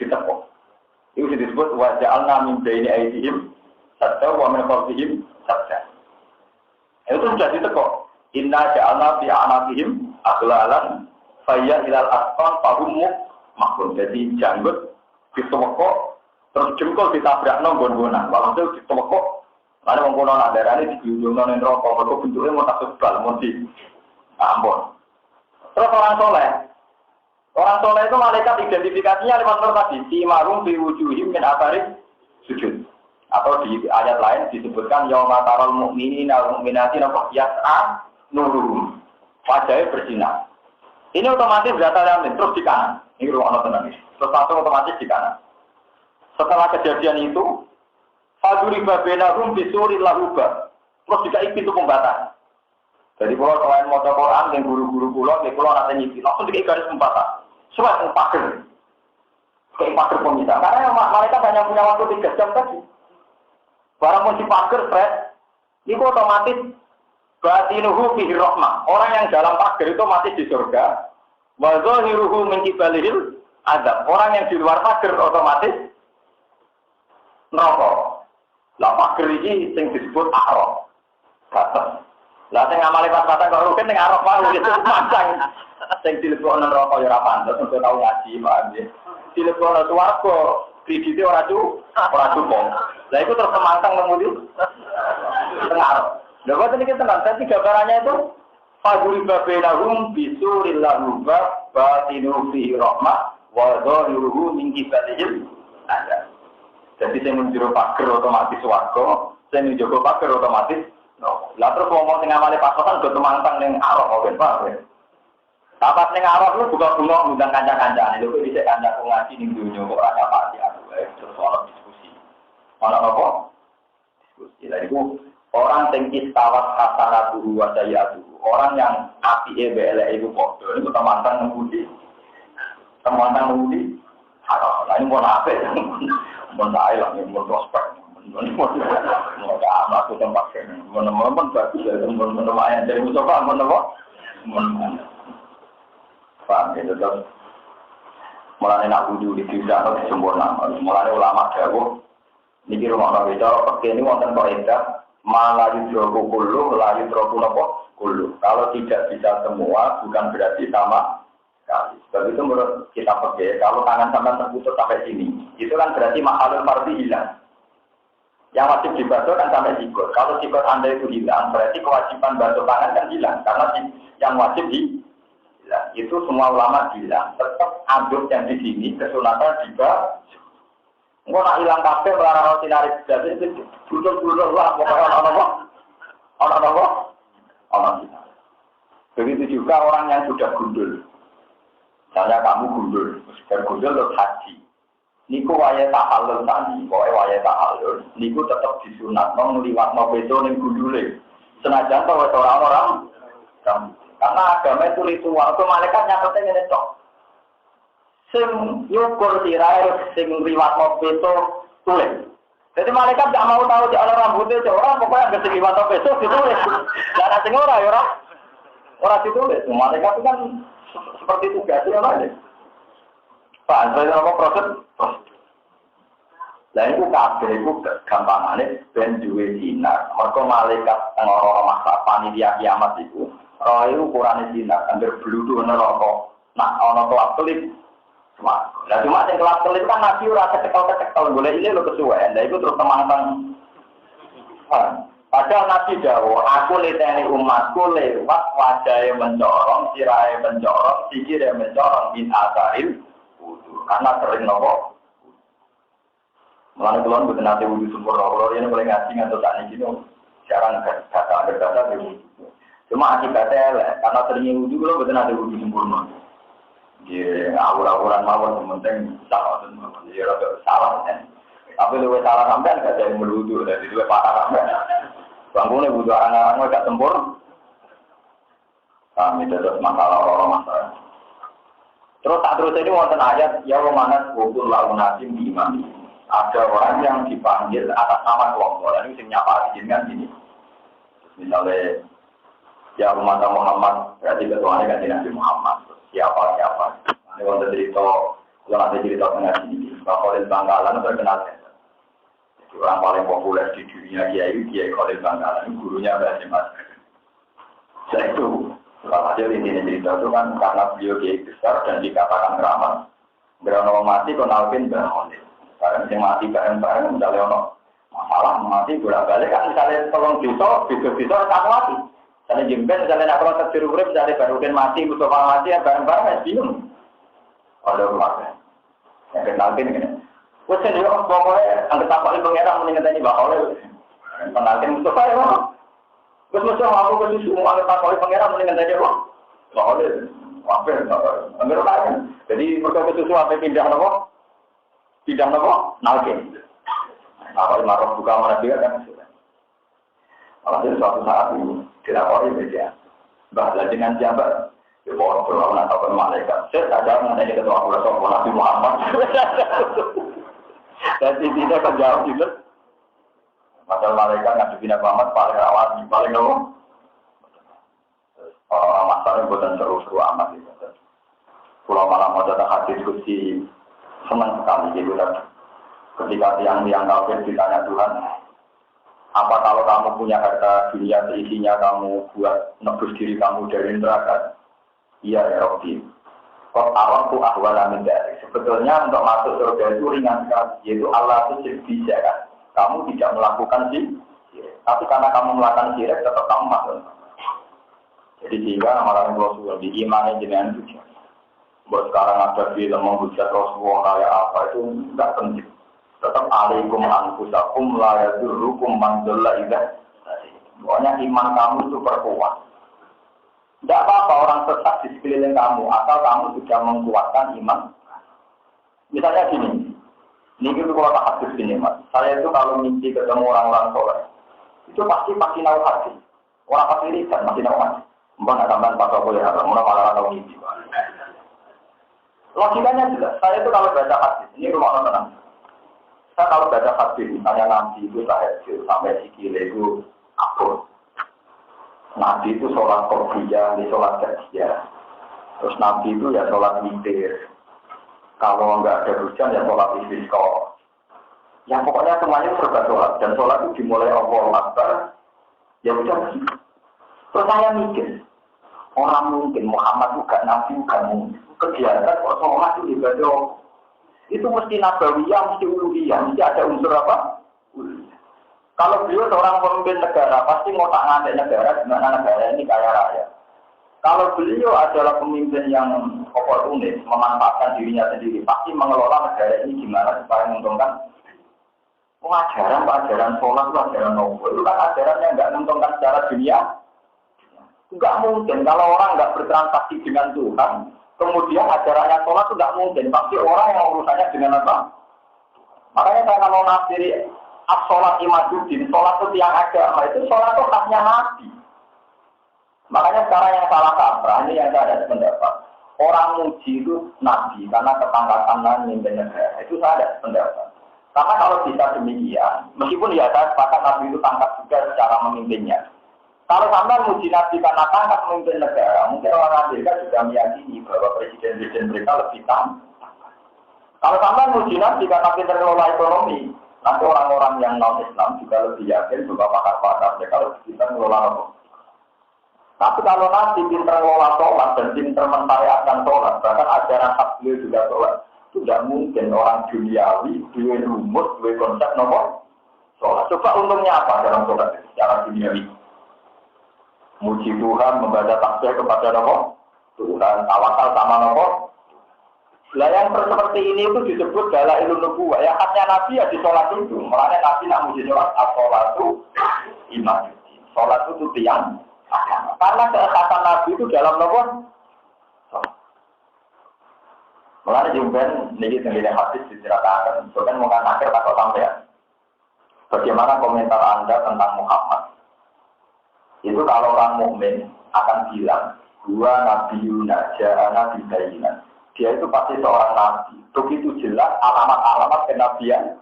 Speaker 1: Ditepuk. Itu disebut waja'alna min baini aydihim sadda wa min khalfihim sadda. Itu sudah ditepuk. Inna ja'alna fi a'naqihim aghlalan faya ilal asqan fahum makhluk. Jadi janggut ditepuk terus jengkol ditabrak nonggon-gonan. Walhasil ditepuk ada wong kono darane diundungno ning rokok mergo bentuke mau tak sebal mau di ampun. Terus orang soleh itu malaikat identifikasinya lewat nur tadi si marum fi wujuhim min athari sujud. Atau di ayat lain disebutkan yauma taral mu'minina wal mu'minati yas'a nuruhum. Wajahnya bersinar. Ini otomatis data yang terus di kanan. Ini ruang tenang. Terus langsung otomatis di kanan. Setelah kejadian itu, faduri babenarum bisuri lahuba. Terus dikai pintu pembatas. Jadi kalau selain mau Quran, yang guru-guru pulau, yang pulau nanti nyisi, langsung dikai garis pembatas. Suat yang pager. Kayak pagar pemisah. Karena mereka hanya punya waktu 3 jam tadi. Barang mau dipagar, Fred, itu otomatis batinuhu fihi rahmah. Orang yang dalam pagar itu mati di surga. Wa zahiruhu min qibalihil azab. Orang yang di luar pagar otomatis neraka. Lah pagar iki sing disebut araf. Batas. Lah sing amale pas-pasan kok rugen ning araf wae itu macang. Sing dilebokno neraka ya ora pantes, untuk tau ngaji, paham ya. Dilebokno swarga, kredite ora cukup. Lah iku terus semantang ngemudi tengah. Lha kok iki tenan, dadi gambarannya itu fadul babainahum bisuril lahubah batinu fi rahmah wa dhahiruhu min qibalihil ada. Jadi sing menjero pager otomatis swarga, sing njogo pager otomatis no. Lah terus ngomong sing amale pasokan do temantang ning arep kok ben paham ya. Tapas ning arep lu buka bunga ngundang kanca-kancane lho kok bisa kanca ngaji ning dunya kok ora nyapati aku terus ono diskusi. Ono apa? Diskusi. Lah iku orang sing istawat hasanatu wa sayyatu. Orang yang apike eleke iku padha iku temantang ngemudi. Temantang ngemudi. Halo, lah ini mau apik. Mau naik lah, mau prospek. Mau apa aku tempat ini. Mau nemen bagus ya, mau lumayan dari musofa, mau nemen. Paham itu terus. Mulane nak wudu di desa sempurna. Mulane ulama dawuh niki rumah kita pakai ini wonten kok edak malah yudroku kullu, la yudroku nopo kullu. Kalau tidak bisa semua bukan berarti sama sekali. Sebab itu menurut kita pakai kalau tangan sampai terputus sampai sini, itu kan berarti mahalul mardi hilang. Yang wajib dibasuh kan sampai sikut. Kalau sikut Anda itu hilang, berarti kewajiban basuh tangan kan hilang. Karena yang wajib hilang. Itu semua ulama bilang. Tetap aduk yang di sini, kesunatan juga. Enggak nak hilang kafe, melarang sinari jadi itu bulur-bulur lah. Pokoknya orang. Begitu juga orang yang sudah gundul. Misalnya kamu gundul, bergundul terus haji. Niku waya tahallul tadi, pokoknya waya tahallul. Niku tetap disunat, liwat beto ning gundule. Senajan tau orang-orang, karena agama itu ritual. Itu malaikat nyatanya ngene tok. Sing nyukur sirai, sing liwat beto tulis. Jadi malaikat tidak mau tahu di ala rambutnya orang, pokoknya nggak liwat beto ditulis. Jangan sing ora ya orang ditulis. Malaikat itu kan seperti tugasnya aja. Pak, saya apa proses? Lah itu kabeh itu gampangane ben duwe sinar. Mergo malaikat ngoro masa panitia kiamat itu, roh itu ukurane sinar, hampir bludhu neraka. Nak ana kelap kelip. Lah cuma sing kelap kelip kan nabi ora ketekel-ketekel golek ile lho kesuwen. Lah iku terus temantang. Padahal Nabi dawuh, aku liteni umatku lewat wajahe mencorong, sirahe mencorong, sikire mencorong min asaril wudu. Karena sering nopo. Mulane kula mboten nate wudu sempurna. Kula rene mulai ngaji ngantos sak niki no. Jarang kata wudu. Cuma akibatnya elek, karena sering wudu kula mboten nate wudu sempurna. Nggih, awur-awuran mawon penting salah tenan. Ya rada salah kan. Tapi luwih salah sampean gak ada yang meludu, dadi luwih parah sampean. Bangunnya butuh orang-orang gak sempurna. Kami terus masalah orang masalah. Terus tak terus ini wonten ayat ya mana waktu laun nasim di imam. Ada orang yang dipanggil atas nama kelompok. Ini sing nyapa dengan gini. Misalnya ya umat Muhammad berarti ketuanya kan Nabi Muhammad. Siapa? Ini wonten cerita kalau nanti cerita tengah sini. Bahwa di Bangkalan terkenal. Orang paling populer di dunia Kiai Khalil Bangkalan, gurunya Mbah Mas. Saya itu, kalau saja intinya cerita itu kan karena beliau Kiai besar dan dikatakan ramah. Berano mati konalkin Mbah Khalil. Karena yang mati bareng-bareng misalnya ono masalah mati bolak-balik kan misalnya tolong bisa tak mati. Misalnya jemben misalnya nak kalau terjadi urip misalnya barukan mati Mustafa mati ya bareng-bareng ya bingung. Ada keluarga. Yang kenalkin gini. Wes yo pokoknya angkat tapake pangeran mending ngenteni Mbak Oleh. Penaltin Mustafa ya. Wes mesti aku ke susu angkat tapake pangeran mending ngenteni Mbak Oleh. Wae anggar kan. Jadi mergo susu ape pindah napa? Pindah napa? Nalke. Apa marah buka mana dia kan sudah. Alhasil suatu saat itu dilapori media. Mbah dengan jabat Ya orang kalau nak tahu malaikat, saya tak jawab nanti ketua Rasulullah Nabi Muhammad. Dan tidak akan jawab juga. Masalah malaikat ngadepin Nabi Muhammad paling rawat, paling nomor. Orang masalahnya bukan seru-seru amat gitu. Pulau malam mau datang hadis diskusi senang sekali gitu kan. Ketika tiang-tiang kafir ditanya Tuhan, apa kalau kamu punya harta dunia seisinya kamu buat nebus diri kamu dari neraka? Iya ya Rabbi. Kok awak tuh ahwala min dzalik. Sebetulnya untuk masuk surga itu ringan sekali, yaitu Allah itu bisa kan. Kamu tidak melakukan syirik, tapi karena kamu melakukan syirik tetap kamu masuk. Jadi sehingga nama-nama Rasulullah di iman jenengan juga. Buat sekarang ada film menghujat Rasulullah kayak apa itu tidak penting. Tetap alaikum anfusakum la yadurrukum man dhalla idza. Pokoknya iman kamu itu perkuat. Tidak apa-apa orang sesat di sekeliling kamu asal kamu sudah menguatkan iman. Misalnya gini, ini itu kalau tak hadis gini mas. Saya itu kalau mimpi ketemu orang-orang soleh, itu pasti nahu hati. Orang pasti lihat masih nahu hati. Mbak nggak tambahan pasal boleh harus malah tahu mimpi. Logikanya jelas. Saya itu kalau baca hadis, ini rumah orang tenang. Saya kalau baca hadis, misalnya Nabi itu tahajud sampai sikile itu akur. Nabi itu sholat qobliyah, di sholat kerja. Terus Nabi itu ya sholat witir. Kalau nggak ada hujan ya sholat istisqa. Ya pokoknya semuanya serba sholat dan sholat itu dimulai Allahu Akbar. Ya udah. Terus saya mikir, orang mungkin Muhammad bukan Nabi bukan mungkin. Kegiatan kok sholat itu ibadah. Itu mesti nabawiyah, mesti uluhiyah, mesti ada unsur apa? Kalau beliau seorang pemimpin negara, pasti ngotak-ngatik negara, gimana negara ini kaya raya. Kalau beliau adalah pemimpin yang oportunis, memanfaatkan dirinya sendiri, pasti mengelola negara ini gimana supaya menguntungkan. Ajaran sholat, ajaran nopo, itu kan ajaran yang nggak menguntungkan secara dunia. Nggak mungkin, kalau orang nggak bertransaksi dengan Tuhan, kemudian ajarannya sholat itu nggak mungkin. Pasti orang yang urusannya dengan apa? Makanya saya kalau nafsiri as-sholat imaduddin, sholat itu tiang agama, itu sholat itu khasnya Nabi. Makanya sekarang yang salah kaprah, ini yang saya ada pendapat. Orang muji itu Nabi, karena ketangkasan memimpin negara. Itu saya ada pendapat. Karena kalau bisa demikian, meskipun ya saya sepakat Nabi itu tangkap juga secara memimpinnya. Kalau sampai muji Nabi karena tangkap memimpin negara, mungkin orang Amerika juga meyakini bahwa presiden-presiden mereka lebih tangkap. Kalau sampai muji Nabi karena pintar mengelola ekonomi, nanti orang-orang yang non-Islam juga lebih yakin bahwa pakar-pakar mereka lebih pintar mengelola ekonomi. Tapi kalau Nabi pintar mengelola sholat dan pintar mentariakan sholat, bahkan ajaran hak beliau juga sholat, itu tidak mungkin orang duniawi, dua rumus, dua konsep nomor sholat. Coba untungnya apa dalam sholat secara duniawi? Muji Tuhan, membaca tasbih kepada nomor Tuhan, tawakal sama nomor. Lah yang seperti ini itu disebut dalailun nubuwah. Ya khasnya Nabi ya di sholat itu. Makanya Nabi nak muji sholat, as-sholatu iman. Sholat itu tiang. Karena keekhasan Nabi itu dalam nomor. Makanya jumpen ini sendiri hadis diceritakan. Soalnya mau akhir takut sampai. Bagaimana komentar Anda tentang Muhammad? Itu kalau orang mukmin akan bilang, dua Nabi Yunus, Nabi Bayinan. Dia itu pasti seorang nabi. Begitu jelas alamat-alamat kenabian.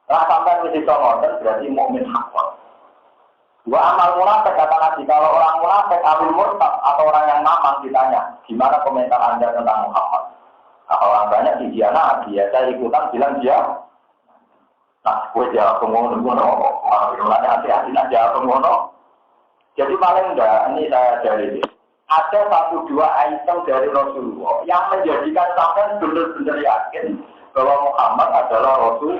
Speaker 1: Nah sampai mesti contohkan berarti mukmin hakon. Dua amal munafik kata Nabi. Kalau orang munafik, amil murtad atau orang yang mamang ditanya, gimana komentar Anda tentang Muhammad? Nah, orang banyak di dia nabi, ya saya ikutan bilang dia. Nah, gue jawab pengono, orang hati-hati jawab pengono. Jadi paling enggak, ini saya dari ini. Ada satu dua item dari Rasulullah yang menjadikan sampai benar-benar yakin bahwa Muhammad adalah Rasul.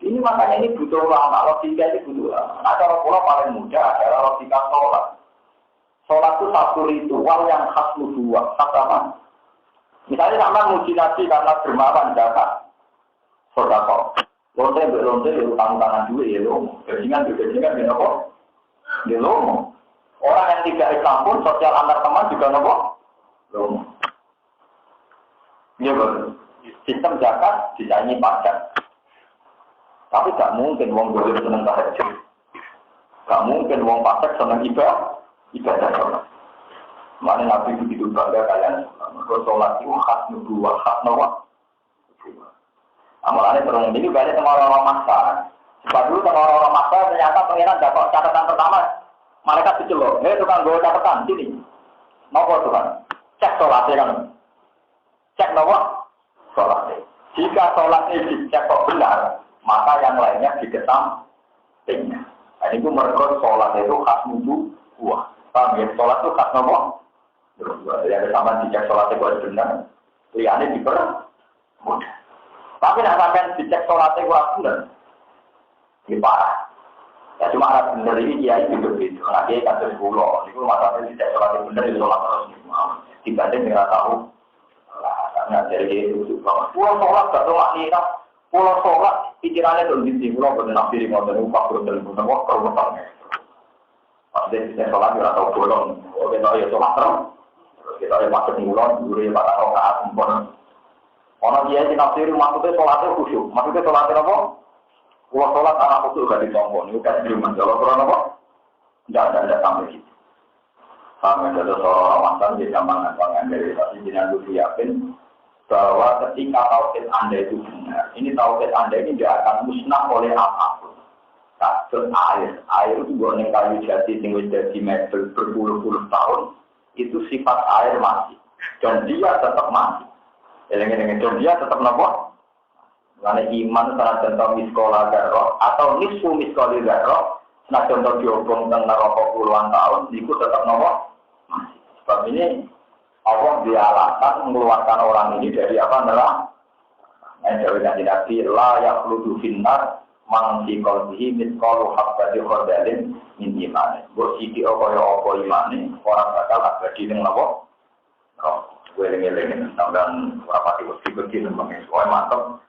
Speaker 1: Ini makanya ini butuh ulama, logika ini butuh ulama. Nah, cara pula paling mudah adalah logika sholat. Sholat itu satu ritual yang khas nubuwah, khas apa? Misalnya sama muji Nabi karena dermawan zakat, sodako. Lonte utang tangan dua ya lo, bajingan, ya nopo, ya lo. Orang yang tidak Islam pun sosial antar teman juga nopo. Loh. Iya betul. Sistem zakat disaingi pajak. Tapi tak mungkin wong boleh seneng tahajud. Tak mungkin wong fasik seneng ibadah sholat. Mana Nabi begitu bangga kalian. Mereka sholat itu khas nubuwah, khas nawa. Amalannya terus ini banyak sama orang-orang masa. Sebab dulu sama orang-orang masa ternyata pengiran dapat catatan pertama. Malaikat dicelok. Tukang gue catatan sini. Nopo Tuhan. Cek sholatnya kan. Cek nopo sholatnya. Jika sholatnya dicek kok benar, maka yang lainnya dikesampingnya. Nah, itu mereka sholat itu khas nubuwah. Paham ya? Sholat itu khas nopo. Yang sama dicek sholatnya kalau benar, liane dipermudah. Tapi nak sampai dicek sholatnya kurang benar, ini parah. Ya cuma ada benar ini dia itu begitu. Nah dia kasus pulau, itu masalahnya dicek sholatnya benar itu sholat terus. Dibanding dengan tahu, karena dari itu juga. Pulau sholat gak cuma nina, pulau sholat pikirannya tuh di pulau benar diri mau dari upah benar benar waktu. Maksudnya dicek sholat juga tahu bolong, oke tahu ya sholat terus. Kita ada masuk mulon, dulu ya pada rokaat sempurna. Orang dia di nafsir maksudnya sholatnya khusyuk. Maksudnya sholatnya apa? Kalau sholat anak khusyuk gak ditompon. Itu kan firman. Kalau sholat apa? Tidak ada sampai gitu. Sampai ada seorang mantan di zaman yang dari tapi dengan dulu yakin bahwa ketika tauhid Anda itu benar, ini tauhid Anda ini tidak akan musnah oleh apapun. Kasus air itu bukan yang kayu jati tinggal jadi meter berpuluh-puluh tahun. Itu sifat air masih dan dia tetap masih. Dan dia tetap nopo. Karena iman salah contoh miskola garroh atau nisfu miskoli garroh, nah contoh diobong tentang neraka puluhan tahun, itu tetap nopo masih. Sebab ini Allah dia alasan mengeluarkan orang ini dari apa neraka. Yang dari Nabi la yakhludu finnar man fi qalbihi miskolu habbati khardalin min imane. Mbok sithik apa imane ora bakal abadi ning napa? Oh, kowe eling-eling sampean ora pati mesti nembang wae mantep.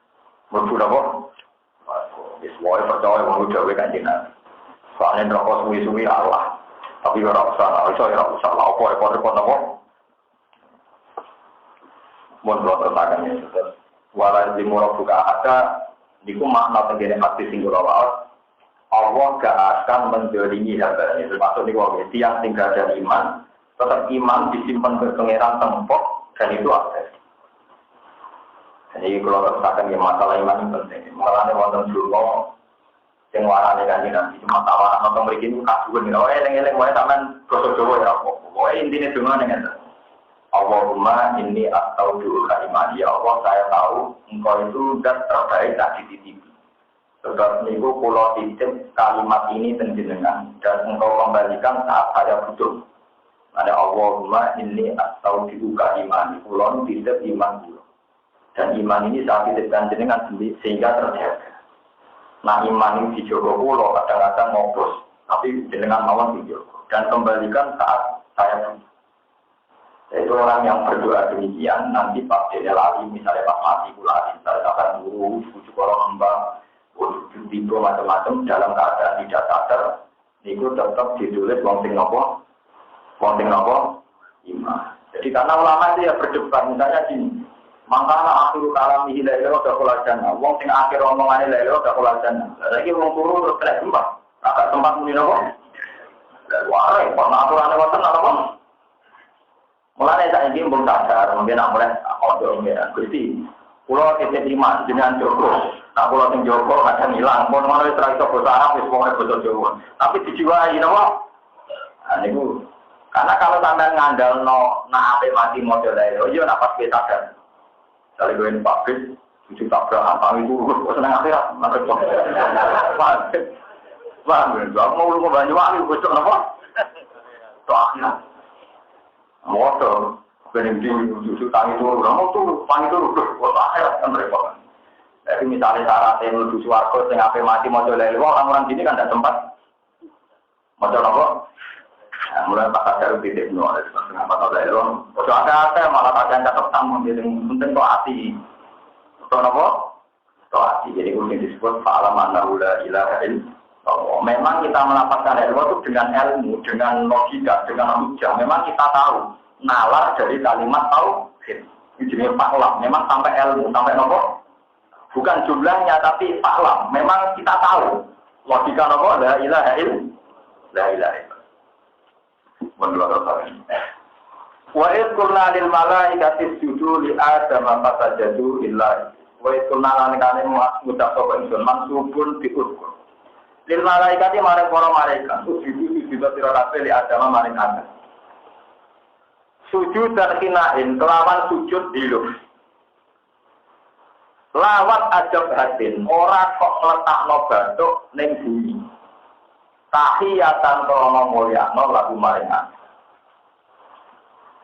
Speaker 1: Mlebu napa? Wis wae percaya wong dhewe kanjeng Nabi. Soale neraka suwi-suwi Allah. Tapi ora usah, ora usah apa repot-repot napa? Mun kula terangkan ya, wala di buka ada niku makna tenggene hati sing kula waos. Allah gak akan menjolimi hambanya. Termasuk niku tiang tinggal dan iman, tetap iman disimpan ke pangeran tempok dan itu ada. Jadi kalau teruskan ya masalah iman itu penting. Mengalami wonten dulu yang warane kanjeng Nabi cuma tawaran nonton mriki niku kasuwen. Oh eling-eling wae sampean basa Jawa ya apa. Pokoke intine dongane ngene. Allahumma inni astaudiuka iman. Ya Allah saya tahu engkau itu zat terbaik tak dititipi. Sebab niku kula titip kalimat ini panjenengan dan engkau kembalikan saat saya butuh. Ada Allahumma inni astaudiuka iman. Kula titip iman kula. Dan iman ini saat dititipkan jenengan sehingga terjaga. Nah iman ini dijogo kula kadang-kadang ngopos, tapi jenengan mawon dijogo dan kembalikan saat saya butuh. Itu orang yang berdoa demikian nanti pas dia lari misalnya pas mati pula misalnya akan guru bujuk orang hamba bujuk tiba macam-macam dalam keadaan tidak sadar itu tetap ditulis wong sing nopo iman. Jadi karena ulama itu ya berdebat misalnya gini, mangkana akhir kalam ini lelo dak kulajan wong sing akhir omongane lelo dak kulajan lagi wong turu terus kena tempat agak tempat muni nopo ware kok aturane wonten apa. Mulanya saya ingin belum sadar, mungkin nak mulai audio ya, Gusti. Pulau titip iman dengan Joko, nak pulau sing Joko kadang hilang, pun mana itu terlalu bahasa Arab, semua bahasa Jawa. Tapi dijiwai, nama, ini karena kalau sampai ngandal nak apa mati model lain, iya nak pas kita sadar. Kalau gue pabrik, tujuh tabrak apa itu, gue senang akhirat, nanti kok. Wah, mau lu ke Banyuwangi, gue cok nama, itu akhirat. Motor, berhenti susu tangi turun, mau turun, tangi turun, kota akhirat kan repot. Jadi misalnya syaratnya menuju suarga, yang apa mati mau jual lewat orang-orang sini kan tidak sempat. Mau jual apa? Mulai pasar baru titik nol, setengah pasar lewat. Kalau ada malah pakaian cakep sama, jadi penting kok hati. Kau apa? Kau hati. Jadi kuning disebut fa'alaman la ilaha illallah. Memang kita melapaskan ilmu itu dengan ilmu, dengan logika, dengan hujah. Memang kita tahu nalar dari kalimat tauhid. Ini jenis faklam. Memang sampai ilmu, sampai nopo. Bukan jumlahnya, tapi faklam. Memang kita tahu logika nopo. La ilaha illallah. La ilaha illallah. Menurut saya. Wa id qulna lil malaikati isjudu li Adam fasajadu illa wa id qulna lan kane ngucap sapa ingsun mansubun diukur. Lil malaikati maring para malaikat sujudu sira kabeh li Adam maring Adam. Sujud dan kinain kelawan sujud diluk. Lawat ajab hatin ora kok ngletakno bathuk ning bumi. Tahiyatan krono mulyakno lagu maring Adam.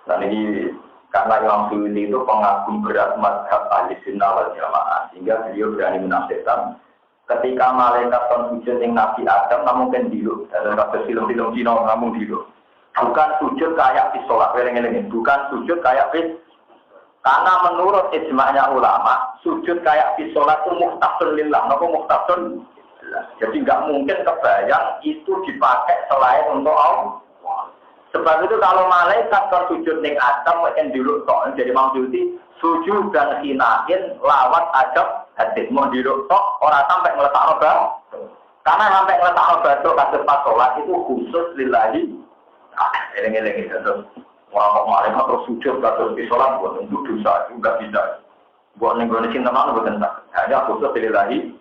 Speaker 1: Dan ini karena Imam Suyuti itu pengagum berat mazhab ahli sunnah wal jamaah sehingga beliau berani menafsirkan ketika malaikat sujud yang Nabi Adam namun kan diluk dalam kasus film-film Cina namun diluk bukan sujud kayak di sholat bukan sujud kayak di karena menurut ijma'nya ulama sujud kayak di sholat itu mukhtasar lillah mukhtasar jadi nggak mungkin kebayang itu dipakai selain untuk Allah. Sebab itu kalau malaikat bersujud ning Adam mungkin diluk tok jadi maksudnya sujud dan hinain lawat ajab hadis mau diluk tok orang sampai ngeletakno bathuk. Karena sampai ngeletakno bathuk kasus pas sholat itu khusus lillahi. Eleng-eleng terus orang malaikat terus sujud kasus di sholat buat untuk dosa juga bisa. Buat ning gone cinta mana bukan tak. Hanya khusus lillahi.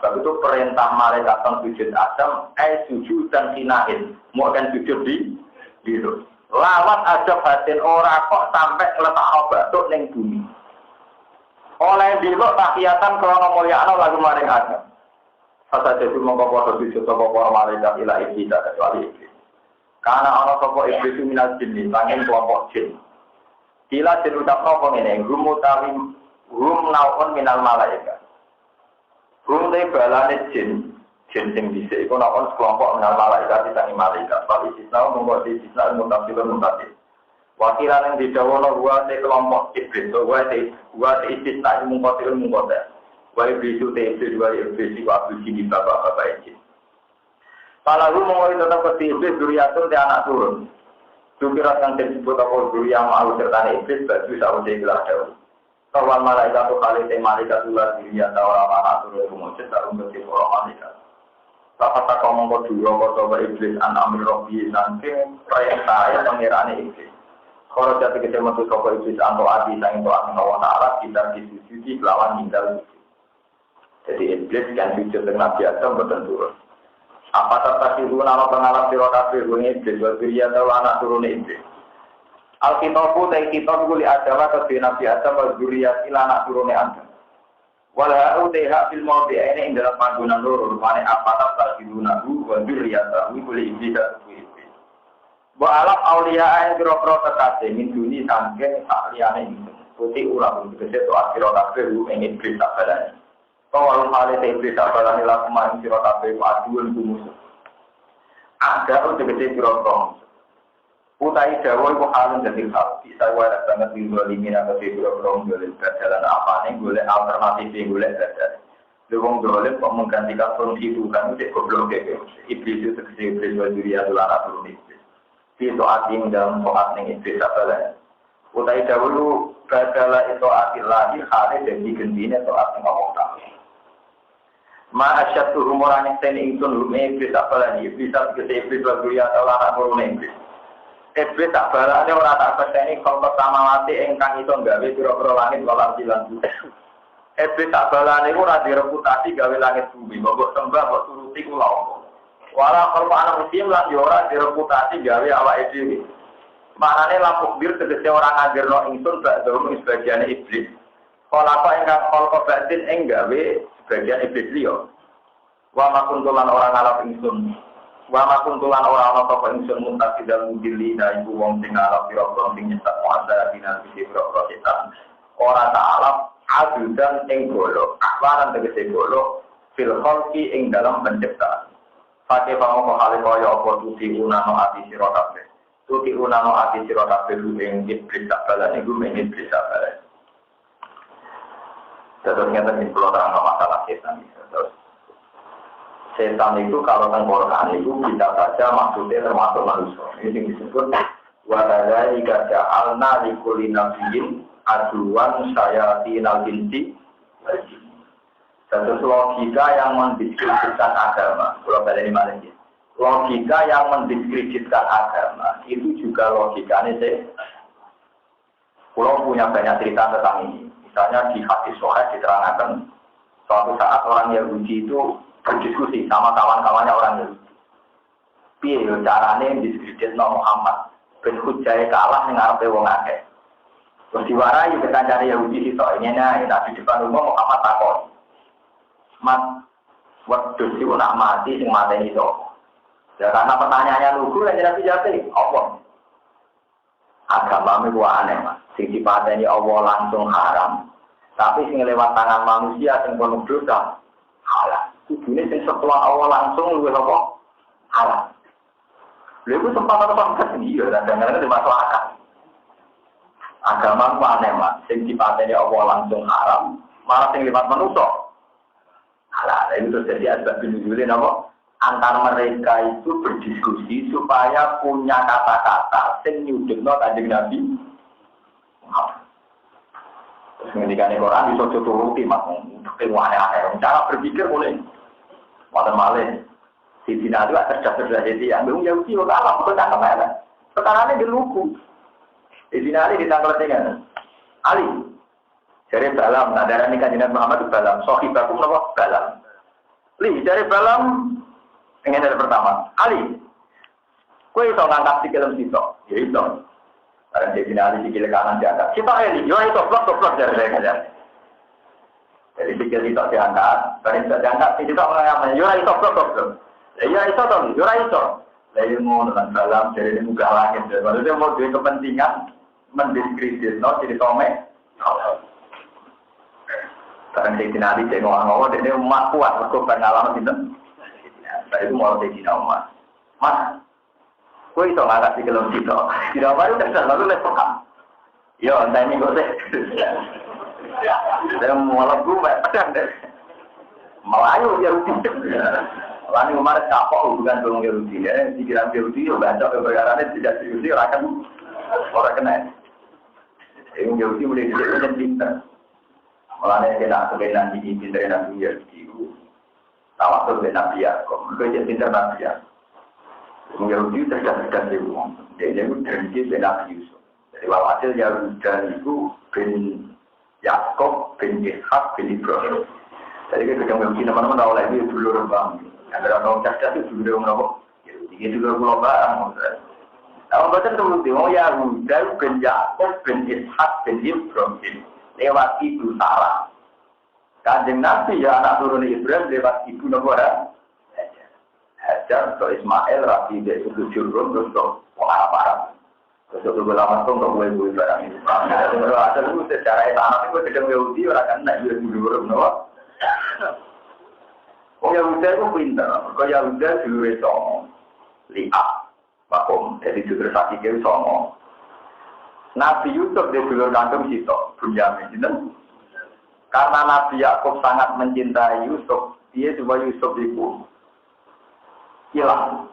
Speaker 1: Sebab itu perintah malaikat sujud Adam sujud dan hinain mau kan sujud di diluk. Lawat ajab hatin ora kok sampai letak bathuk ning bumi. Oleh diluk tahiyatan krana mulyakno lagu maring Adam. Fasa dadi mongko padha sujud sapa para malaikat ila iblis kecuali iblis. Karena ana sapa iblis minal jin sanging kelompok jin. Kila jin ucapno apa ngene, rumutawi naun minal malaikat. Rumute balane jin sing dhisik iku nek kelompok menal malaikat ditangi malaikat. Pak Islam monggo Islam mutafsirun mutafsir. Wakilan yang didawono wa te kelompok iblis, wa te istisna mutafsirun mutafsir. Wa iblis te iblis wa iblis wa abdi di bapak-bapak iblis. Kalau monggo tetap ke iblis duriatun te anak turun. Dukirat yang disebut apa duriang mau sertane iblis baju sawise gelar daun. Kawan malaikat tu kali te malaikat ulah diriya ta ora anak turun mujud tarum ke para malaikat. Bapak kau mongko dua kotor iblis an amir robi nangking perintah yang pengirane iblis. Kalau jatuh kita metu sopo iblis anto adi sang itu akan lawan arah kita disujudi lawan hinggal. Jadi iblis yang sujud dengan Nabi Adam betul turun. Apa terkasih pun nama pengalap sirotafi bunyi iblis berpilihan atau anak turun iblis. Alkitabu dari kitab guli Adam atau Nabi Adam berzuriat ila anak turun Adam. Walau tehak fil mawdi ini ing dalam panggonan loro rupane apa tak dilunahu wa dzurriyyatahu boleh iblis iblis. Wa alam auliya yang kira-kira kekasih min duni sangking sak liyane iki. Putih ulah tegese to akhir kabeh ing iblis tak balani. Kawal hale iblis tak balani laku maring sira kabeh aduan musuh. Ada tegese kira-kira utai dawa iku halun dadi hal bisa wae banget dinggo limina ke biro-biro golek jalan apa ning golek alternatif golek dadak. Wong golek kok menggantikan fungsi itu kan cek goblok ke iblis itu tegese iblis wajuri aturan turun iblis. Di saat ing dalam saat ning iblis apa utai dawa lu badala itu atillahi hale dadi gendine saat ning Allah Taala. Ma asyatu rumorane ten ingsun iblis apa iblis tegese iblis wajuri aturan turun iblis. Iblis tak balane ora tak pesteni kok pertama mati ingkang iso gawe pira-pira langit lan lan. Iblis tak balane ora direputasi gawe langit bumi, mbok sembah mbok turuti kula apa. Wala karo anak muslim lan yo ora direputasi gawe awake dhewe. Manane lampu bir tegese ora ngajirno ingsun bak durung sebagian iblis. Kala apa ingkang kala batin ing gawe sebagian iblis liya. Wa makuntulan ora ngalap ingsun. Wa makuntulan ora ana sapa ingsun muntasi dal mudili na iku wong sing ngalap pira-pira sing nyetak muasa dinan pira-pira setan ora ta'alaf adudan ing golo akwaran tegese golo fil khalqi ing dalam penciptaan Fate pamoko hale kaya apa tuti unano ati sira kabeh tuti unano ati sira kabeh ing iblis balane iku ing iblis balane terus nyata ing kula terang masalah setan terus setan itu kalau tengkorak itu kita baca maksudnya termasuk manusia. Ini disebut wadada jika ja'alna likuli nabiyin aduan syayatinal jinsi. Satu logika yang mendiskusikan agama. Kalau pada ini mana sih? logika yang mendiskreditkan agama itu juga logikanya sih. Kalau punya banyak cerita tentang ini, misalnya di hadis Sahih diterangkan suatu saat orang Yahudi itu berdiskusi sama kawan-kawannya orang Yahudi. Piye yo carane diskreditno Muhammad ben hujjahe kalah ning ngarepe wong akeh. Terus diwarai tekan cari Yahudi itu ini nah di depan umum Muhammad takon. Mas, waktu si nak mati sing mateni itu. Ya karena pertanyaannya lugu yang tidak dijawab Allah. Agama itu aneh mas. Sing dipateni Allah langsung haram. Tapi sing lewat tangan manusia sing penuh dosa halal. Kudune sing setelah Allah langsung luwih apa? Halal. Lha iku sempat sendiri dan kadang-kadang dimasuk akal. Agama itu aneh mas. Sing dipateni Allah langsung haram. Malah sing lewat manusia halal. Itu terjadi asbab nuzulin apa? Antar mereka itu berdiskusi supaya punya kata-kata sing nyudekno Kanjeng Nabi Muhammad. Terus ngendikane Quran iso turuti mas, aneh-aneh. Cara berpikir mulai wonten malih. Sisi nadu cerdas jadi ambil Yahudi kok kalah kok tak kemana. Sekarangnya di lugu. Sisi nadu ditangkal dengan Ali. Dari Balam, nadarani Kanjeng Nabi Muhammad itu Balam. Sohibaku menapa Balam. Li dari Balam ingin dari pertama, Ali, kue iso ngangkat sikilem sitok, ya iso. Karena di sini Ali sikil kanan diangkat. Sitok Ali, yo iso blok dari saya ngajar. Jadi sikil sitok diangkat, dari sitok diangkat, sitok mengamalnya, yo iso blok. Ya iso toh, yo iso. Dari mau dengan dalam dari muka langit, maksudnya mau duit kepentingan mendiskreditno jadi tomek. Karena di sini Ali saya ngomong dia umat kuat, mereka pengalaman itu. Saya itu mau jadi nama, mas, kue itu nggak kasih kelom itu, tidak baru terus lalu lepokam, yo, entah ini gue deh, saya mau lagu pedang deh, Melayu Yahudi, lalu kemarin kapok bukan dong Yahudi, ya, pikiran Yahudi, yo baca perkaranya tidak serius, orang kena, yang Yahudi mulai jadi pintar, malah kena kebenaran di pintar Nabi Yahudi. Tawasul dengan Nabi Yaakob, mereka jadi pintar Nabi Yaakob. Yahudi cerdas-cerdas dia ngomong. Dia itu terjadi dengan Nabi Yusuf. Jadi walhasil Yahuda itu bin Yaakob, bin Ishak, bin Ibrahim. Jadi kita Yahudi teman-teman tahu lagi dulu rembang. Ada orang cerdas itu dulu rembang. Yahudi itu dulu pulau barang. Kalau baca teman-teman, Yahuda bin Yaakob, bin Ishak, bin Ibrahim. Lewat itu salah. Kanjeng Nabi ya anak turun Ibrahim lewat ibu Nabi Hajar atau Ismail Rabi dari suku Jurun terus ke Arab. Terus ke lama tuh nggak boleh barang itu. Kalau ada itu secara tanah itu sedang Yahudi orang kan nak Yahudi dulu Nabi. Oh Yahudi itu pintar. Kalau Yahudi dulu itu lihat makom jadi dulu sakit itu songo. Nabi Yusuf dia dulu kandung situ Bunyamin itu. Karena Nabi Yaakob sangat mencintai Yusuf, dia supaya Yusuf itu hilang.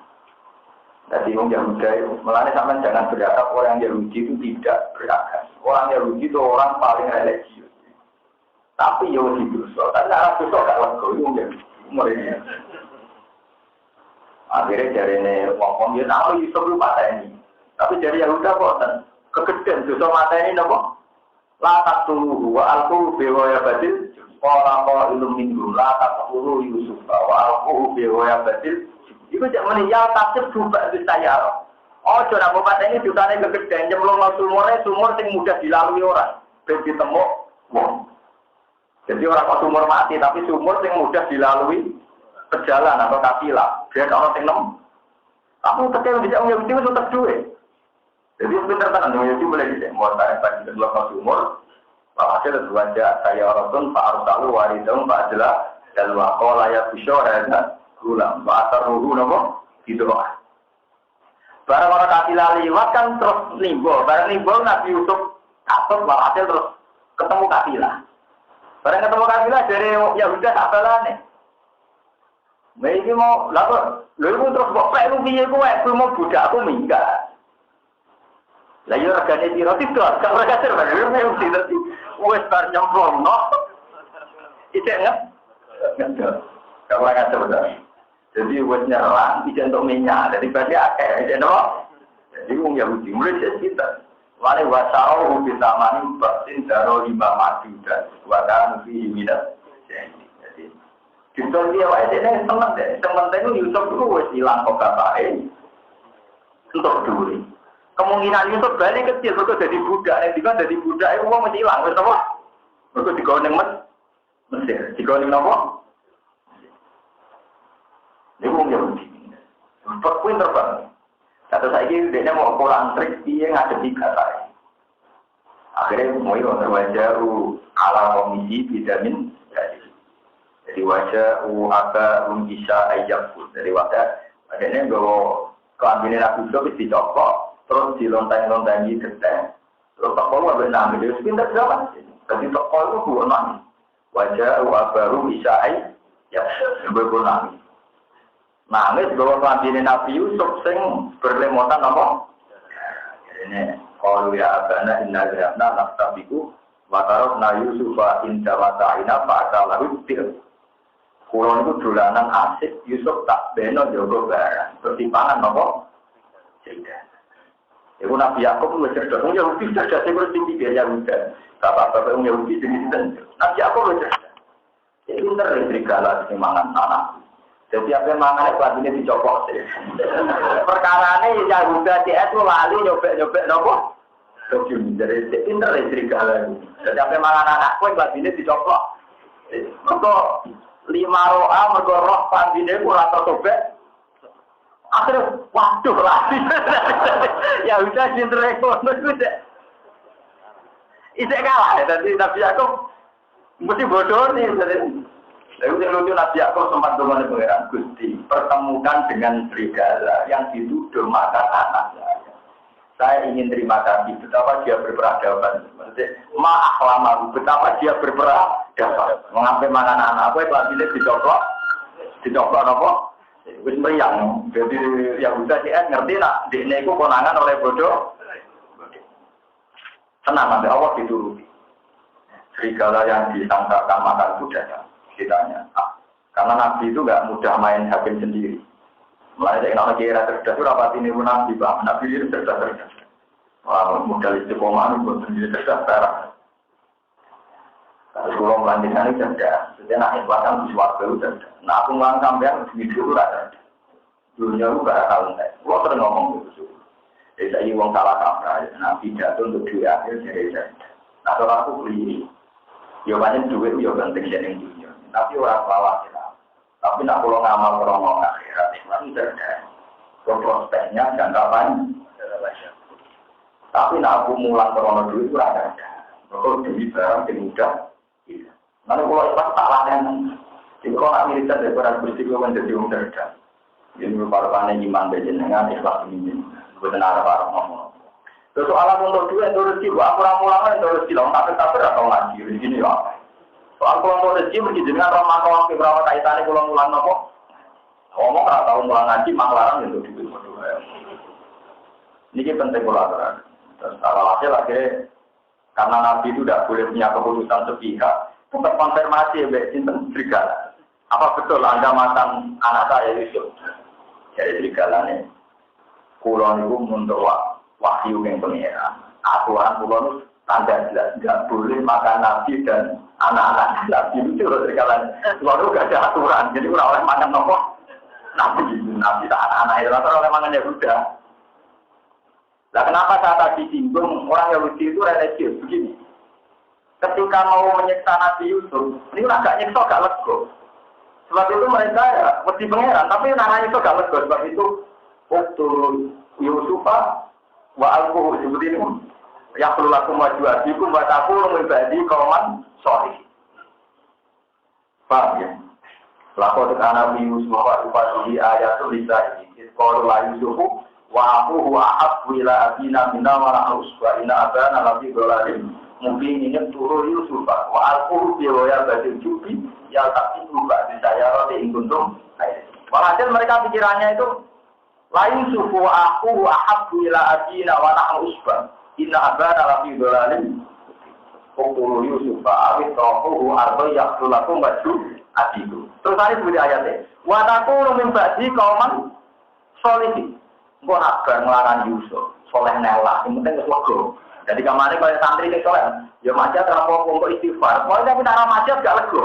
Speaker 1: Jadi orang Yahudi, melani sama jangan berharap orang Yahudi itu tidak beragam. Orang Yahudi itu orang paling religius. Tapi Yahudi dosa, tapi arah dosa gak lego itu Yahudi. Akhirnya dari ini, wong dia tahu Yusuf itu mata ini. Tapi dari Yahudi kok kegedean dosa mata ini nopo. La taqtuluhu wa alquhu bi ghayabatil qala ilum minhum la taqtulu Yusuf wa alquhu bi ghayabatil iku jak meni ya tafsir juga bisa ya. Oh ora bapak ini dutane kegedean nyemplung sumur sing mudah dilalui orang ben ditemu wong. Jadi orang kok sumur mati tapi sumur sing mudah dilalui pejalan atau kafilah. Biar orang sing nem. Kamu tekeng bisa nyebut itu tetep duwe. Jadi pintar kan itu boleh dicek. Mau tarik pagi kedua ke sumur, hasil wajah saya orang Pak Arsalu waridung Pak Adla dan wakola ya bisyora dan gulam Pak Asaruhu nopo gitu loh. Barang orang kafilah liwat kan terus nimbul. Barang nimbul Nabi Yusuf katut hasil terus ketemu kafilah. Barang ketemu kafilah dari Yahuda kafilah nih. Mereka mau lalu terus bapak lu piye kowe mau budak aku minggat. Lah yo regane piro tidak, gak mereka terus yo mesti wis bar nyemplungno. Itu enggak? Enggak. Gak mereka terus. Jadi wes nyerang, tidak untuk minyak. Jadi berarti akeh, jadi apa? Jadi orang Yahudi mulai cerita. Wale wasau bisa mani vaksin daro lima mati dan wadah mesti minat. Jadi kita dia wae dene teman itu Yusuf itu wes hilang kok bapake untuk dulu. Kemungkinan Yusuf balik kecil mergo jadi budak, nek dikon jadi budak iku wong mesti hilang wis apa? Mergo digawe ning Mesir, digawe ning napa? Dia wong Yahudi. Perkuin terbang. Kata saya dia mau kurang trik dia ngadepi kata. Akhirnya mulai wajah ala komisi vitamin jadi wajah apa bisa ayam pun dari wajah akhirnya bawa keambilan aku itu dicopot terus dilontang-lontangi getah terus toko ada nangis dia pindah jalan jadi toko itu dua nangis wajah baru bisa ayam berguna nangis bahwa keambilan Nabi Yusuf sing berlemotan apa ini kalau ya abana inna grabna naftabiku watarokna Yusufa inda wata'ina fa'atalahu bil kulon itu dolanan asik Yusuf tak beno jogo barang bertimpangan apa cerita itu Nabi Yaakob itu cerdas orang Yahudi cerdas itu tinggi biaya muda bapak-bapak orang Yahudi jenis Nabi Yaakob itu cerdas itu benar serigala semangat tanah. Jadi apa yang mangan itu ini dicopot. Perkara ini Yahuda CS itu lalu nyobek nopo. Jadi pinter serigala. Jadi apa yang mangan anakku yang ini dicopot. Mereka 5 roa, mereka roh pandine kurang tersobek. Akhirnya waduh lagi. Yahuda pinter ekonomi itu. Itu kalah. Jadi Nabi Yaakob mesti bodoh nih. Lalu yang lucu Nabi Yaakob sempat dengan pangeran Gusti pertemukan dengan serigala yang dituduh makan anak saya ingin terima kasih betapa dia berperadaban maaf lama betapa dia berperadaban mengambil makan anak apa yang pilih dicoklat apa wis meriang jadi yang udah CS ngerti nak di neko konangan oleh bodoh tenang nanti Allah dituruti serigala yang disangkakan makan itu datang kitanya, karena Nabi itu nggak mudah main hakim sendiri. Mulai dari nama kira cerdas itu rapat ini pun Nabi bang, Nabi itu cerdas. Modal istiqomah itu sendiri cerdas parah. Kalau pulau melanjutkan itu cerdas, jadi nak ikhlasan sesuatu itu cerdas. Nah aku ngelang sampean video itu ada. Dulunya aku gak tahu nih, gua sering ngomong gitu. Jadi saya uang salah kaprah, Nabi jatuh untuk dua akhir jadi cerdas. Nah kalau aku beli, ya banyak duit, ya penting jadi dunia. Tapi orang lawak kita. Tapi nak pulang ngamal orang akhirat itu cerdas. Prospeknya jangka panjang. Tapi nak aku mulang corona dulu itu ada. Kalau demi barang yang mudah. Nanti kalau ikhlas tak lain. Jadi kalau nak militer daripada bersih menjadi orang cerdas. Jadi para iman berjenengan ikhlas ini. Bukan arah-arah ngomong. Soalan untuk dua itu rezeki. Aku ramulan itu rezeki. Tapi atau ngaji rezeki apa? Soal kalau rezeki begitu dengan ramah kawang beberapa kaitannya kalau mulang nopo, ngomong kalau tahu mulang ngaji manglarang itu gitu. Ini penting kolaborasi. Terus hasil akhirnya karena Nabi itu tidak boleh punya keputusan sepihak, tetap konfirmasi ya sinten serigala. Apa betul Anda makan anak saya Yusuf? Jadi serigalanya, kulon itu untuk wahyu yang pengira. Aturan kulon tanda jelas tidak boleh makan Nabi dan anak-anak Nabi itu serigala. Lalu gak ada aturan, jadi orang oleh makan nopo Nabi tak anak-anak itu lalu oleh makan Yahuda. Nah kenapa saya tadi singgung orang Yahudi itu religius begini? Ketika mau menyiksa Nabi Yusuf, ini agak nyiksa gak lego. Sebab itu mereka ya mesti pangeran, tapi namanya itu gak lego. Sebab itu waktu Yusufa wa alquhu seperti ini. Ya perlu laku maju adikum wa taqulu min ba'di qauman sholih. Paham ya? Lakon Nabi Yusuf wa tufasihi ayatul lisa'i. Qalu la Yusufu wa aquhu ahabbu ila abina minna wa nahnu usba inna abana lafi dhalalin mungkin ini turu Yusuf wa alquhu bi ya badil jubi ya tapi berubah di saya roti ingkundum. Walhasil mereka pikirannya itu la Yusuf wa aquhu ahabbu ila abina wa nahnu usba inna abana lafi dhalalin Qulu Yusuf awit rohuhu arba yaktulakum wajhu adiku. Terus tadi seperti ayatnya Wa takunu min ba'di qauman sholihin. Engko nak bar nglarang Yusuf, soleh nelah, sing penting wis lega. Jadi kamane kaya santri sing soleh, ya maksiat ora apa-apa kok istighfar. Kok tapi cara maksiat gak lega.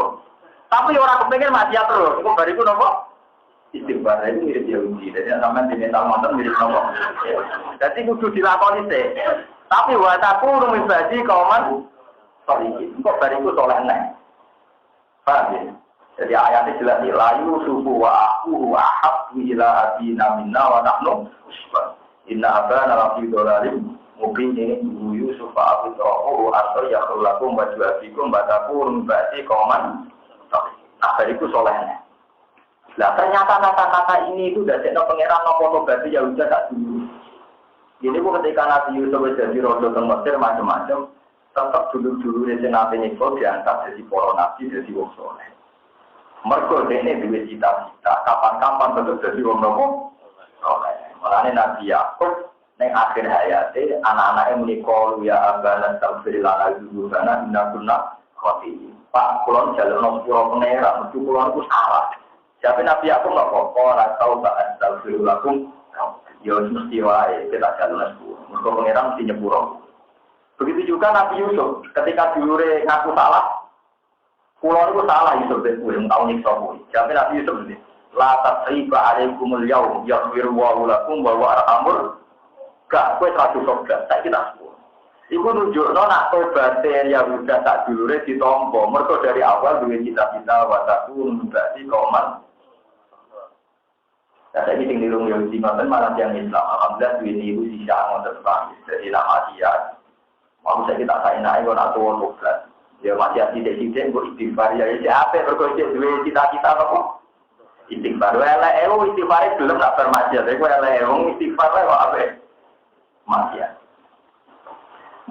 Speaker 1: Tapi orang kepengin maksiat terus. Iku bariku napa? Istighfar itu mirip Yahudi. Jadi sampean di mental motor mirip napa? Jadi kudu dilakoni sih. Tapi wa takunu min ba'di qauman sholihin. Kok bariku soleh neh. Paham ya? Jadi ayatnya jelas nih, layu suku wa aku wa habbu ila abina minna wa nahnu usbah. Inna abana lafi dolarim mungkin ini Yusuf fa'afid rohu atau yakhulakum wa juabikum batakur mbati koman. Nah, bariku solehnya. Nah, ternyata kata-kata ini itu udah jadi pengeran nopo berarti ya udah tak dulu. Ini bu ketika Nabi Yusuf jadi rodo ke Mesir macam-macam, tetap dulu-dulu di Nabi Yusuf diangkat jadi para nabi, jadi wong soleh. Mergo dene duwe cita-cita, kapan-kapan betul jadi wong nopo soleh. Mulane Nabi Yakub ning akhir hayate anak-anake muni qalu ya abana taghfir lana dzunubana inna kunna khati. Pak kula jalukno sepuro pangeran, mesti kula niku salah. Jabe Nabi Yakub kok ora tau bak taghfir lakum. Ya mesti wae kita jalukno sepuro. Mergo pangeran mesti nyepuro. Begitu juga Nabi Yusuf ketika dulure ngaku salah. Kula niku salah Yusuf ben kuwi tau nyiksa kuwi. Jabe Nabi Yusuf iki la tasriba alaikumul yaum yaghfiru wa lakum wa huwa arhamur. Gak kowe tak tobat, saiki tak sepuro. Iku nunjukno nak tobaté ya udah tak dulure ditampa. Mergo dari awal duwe cita-cita wa takun berarti koman. Saya ini tinggal di Yahudi, malah yang Islam. Alhamdulillah duwe niku sisa ngoten Pak. Jadi nama dia. Mau saya kita sain ae kok nak tuwa tobat. Ya masih tidak kok istighfar ya siapa berkode duwe cita-cita apa? Istighfar elek istighfar belum nak bermaksiat. Iku elek istighfar kok ape? Maksiat.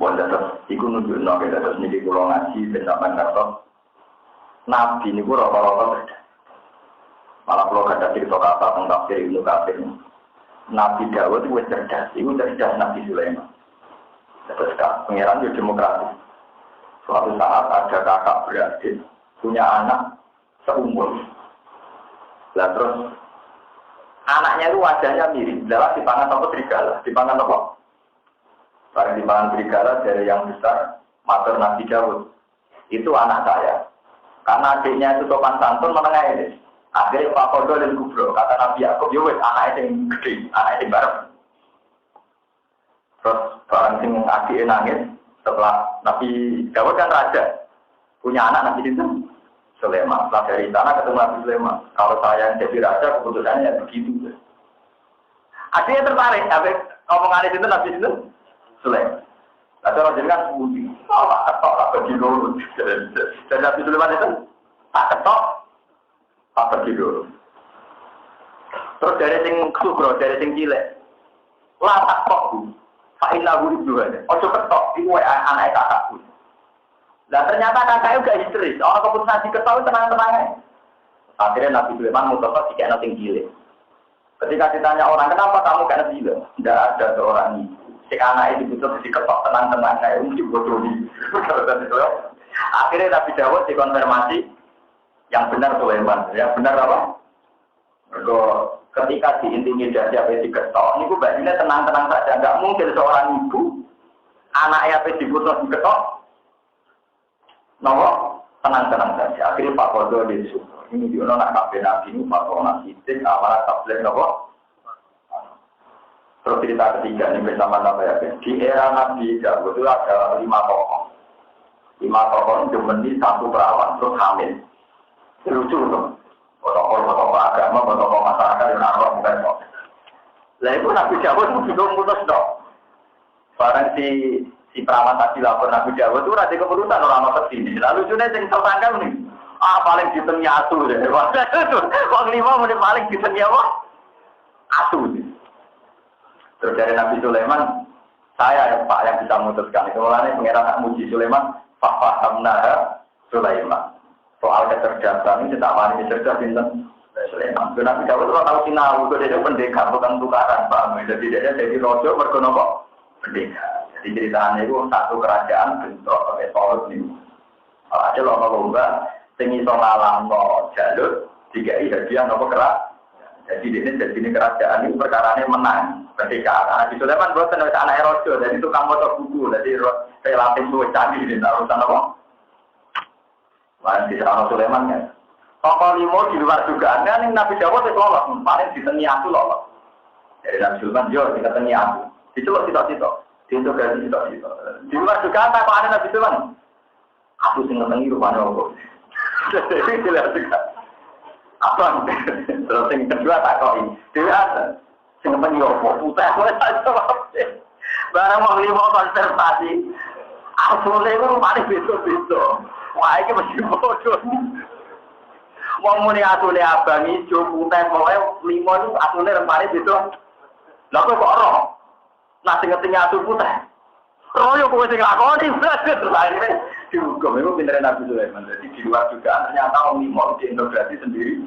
Speaker 1: Bon terus iku nunjukno kita terus niki kula ngaji ben sampean ngertos. Nabi niku rata-rata cerdas. Malah kula kada cerita kata tentang tafsir Ibnu Katsir. Nabi Dawud wis cerdas, iku cerdas Nabi Sulaiman. Terus pangeran yo demokratis. Suatu saat ada kakak beradik punya anak seumur. Lah terus anaknya itu wajahnya mirip, adalah dipangan apa serigala, dipangan apa? Barang dipangan serigala dari yang besar, matur Nabi Dawud. Itu anak saya. Karena adiknya itu sopan santun menengah ini. Akhirnya Pak Kodo dan Kubro, kata Nabi Yakub, yowes anak yang gede, anak yang bareng. Terus barang sing adiknya nangis, setelah Nabi Dawud kan raja, punya anak Nabi itu Sulaiman. Setelah dari sana ketemu Nabi Sulaiman. Kalau saya yang jadi raja, keputusannya begitu. Adiknya tertarik, sampai ngomongan itu Nabi itu Sulaiman. Lalu orang jadi kan sebuti, tak ketok, tak pergi dulu. Dan Nabi Sulaiman itu tak ketok, tak pergi dulu. Terus dari sing kubro, dari sing cilik, lah tak ketok bu. Fa'inna hurib juga deh. Ojo ketok, itu anak kakakku. Nah ternyata kakaknya juga histeris. Orang keputusan diketahui tenang-tenang. Akhirnya Nabi Sulaiman mutlaka jika anak yang cilik. Ketika ditanya orang, kenapa kamu kayak cilik? Tidak ada seorang ibu. Si anak itu diputus diketok tenang-tenang. Kayak mungkin bodoh ini. Akhirnya Nabi Dawud dikonfirmasi yang benar Sulaiman. Yang benar apa? Mergo ketika diintimidasi apa diketok, ini gue bajunya tenang-tenang saja. Enggak mungkin seorang ibu anaknya apa diputus diketok, nopo tenang-tenang saja. Akhirnya Pak Kodo disuruh. Ini dia nak kafe nabi ini Pak Kodo nasidik amalan tablet nopo. Terus cerita ketiga ini bersama Nabi ya. Di era Nabi Dawud itu ada 5 tokoh. 5 tokoh itu menjadi satu perawan terus hamil. Lucu tuh. Protokol agama, protokol masyarakat yang naruh bukan kok. Lah itu Nabi Dawud itu juga memutus dong. Barang si perawan tadi lapor Nabi Dawud itu ada keputusan orang kesini. Lalu lucunya yang tersangka nih, paling ditengnya asu deh. Wong 5 menit paling ditengnya apa? Asu. Terus dari Nabi Sulaiman, saya ya Pak yang bisa memutuskan. Itu mulanya pengeran nak muji Sulaiman, fahamna Sulaiman. Soal kecerdasan ini tidak wani cerdas Sinten Sulaiman. Nabi Dawud itu tahu sinau, itu dia pendekar bukan tukaran, Pak. Jadi dia jadi rojo berguna kok pendekar. Jadi ceritanya itu satu kerajaan bentuk pakai tolong ini. Ada lomba-lomba tinggi soal alam no jalur Dikai hadiah nopo kerak. Jadi ini kerajaan ini perkaranya menang ketika Nabi Sulaiman buat anak Erojo, jadi tukang motor buku, jadi relatif suwe canggih di urusan apa? Lain di sana Sulaiman kan. Tokoh limo di luar dugaan kan Nabi Dawud itu lolos, paling diteni aku lolos. Jadi Nabi Sulaiman yo diteni aku, dicelok sitok-sitok, diintegrasi sitok-sitok. Di luar dugaan apa ada Nabi Sulaiman? Aku sing ngengi rupanya apa? Jadi jelas juga. Apa? Terus yang kedua tak kau ini. Dia ada. Sing penyopo putih boleh tak jawab. Barang mau lima konservasi. Asule itu rumahnya betul-betul. Wah ini mesti bodoh. Mau muni asule abang hijau putih boleh lima itu asule rumahnya betul. Lalu kok roh? Nah sing-singnya asul putih. Roh yang kau sing lakoni terus akhirnya dihukum. Itu pinteran Nabi Sulaiman. Jadi di luar juga ternyata Om Limo diintegrasi sendiri.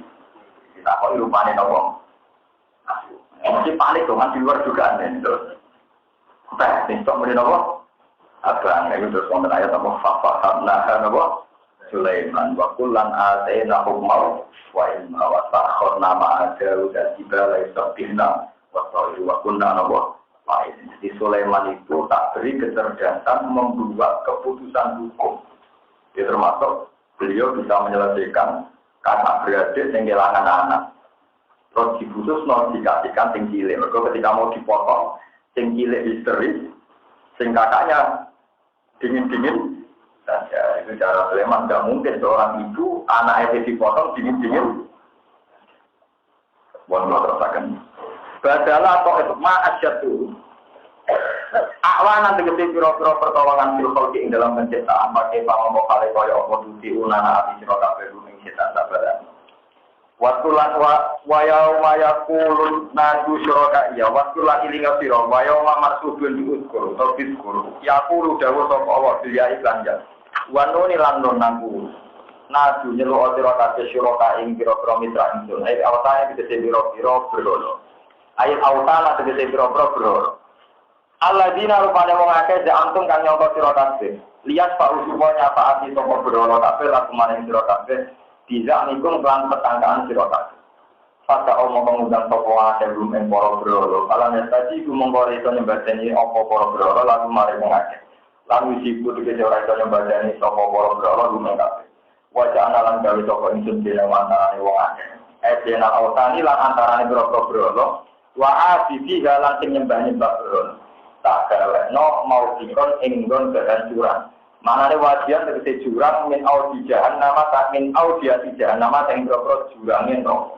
Speaker 1: Kita kok rupanya nopo. Mesti panik dong di luar juga terus. Nih kok mulai nopo. Abang itu terus konten ayat nopo fafaham nah nopo. Sulaiman wa kullan atayna hukma wa ilma wa sakhorna ma'ada udah jibala istabihna wa sahiru wa kunna nopo. Jadi Sulaiman itu tak beri kecerdasan membuat keputusan hukum. Dia termasuk beliau bisa menyelesaikan kakak beradik yang kehilangan anak. Terus diputus dikasihkan sing cilik. Mereka ketika mau dipotong, sing cilik histeris, sing kakaknya dingin-dingin saja. Itu cara Sulaiman tidak mungkin seorang ibu anaknya dipotong dingin-dingin. Mohon teruskan. Badalah atau itu ma'asyatu Awanan tegesi piro-piro pertolongan filkolki ing dalam penciptaan pakai pangomong kali kaya oposisi unana api siroka beru ing setan sabaran Watulan wayau mayakulun nadu siroka iya Watulan ilinga siro wayau mamarsubun diuskur atau diskur Yakulu dawu sopa Allah bilia iklanjan Wanuni landon nangku Nadu nyelu siroka siroka ing piro-piro mitra ingsun Ayat awasanya tegesi piro-piro berdono Ayat awasana tegesi piro-piro berdono Alladzina rupanya mengakeh antum kang nyangka sira kabeh. Lihat Pak Usmo nyafaati sapa berhala kabeh laku maring sira kabeh. Bisa niku lan petangkaan sira kabeh. Pada omong mengundang sapa akeh rumen para berhala. Kala tadi iku mongko iso nyembadani apa para berhala laku maring mengakeh. Lan wisiku dike ora iso nyembadani sapa para berhala rumen kabeh. Wajah analan gawe sapa ingsun dene antarané wong akeh. Dene autani lan antarané berhala. Wa asibi galan sing nyembah-nyembah berhala. Tak galekno mau dikon enggon kehancuran. Manane wajian tegese jurang min audi jahannam tak min audiati jahannam sing boro jurange no.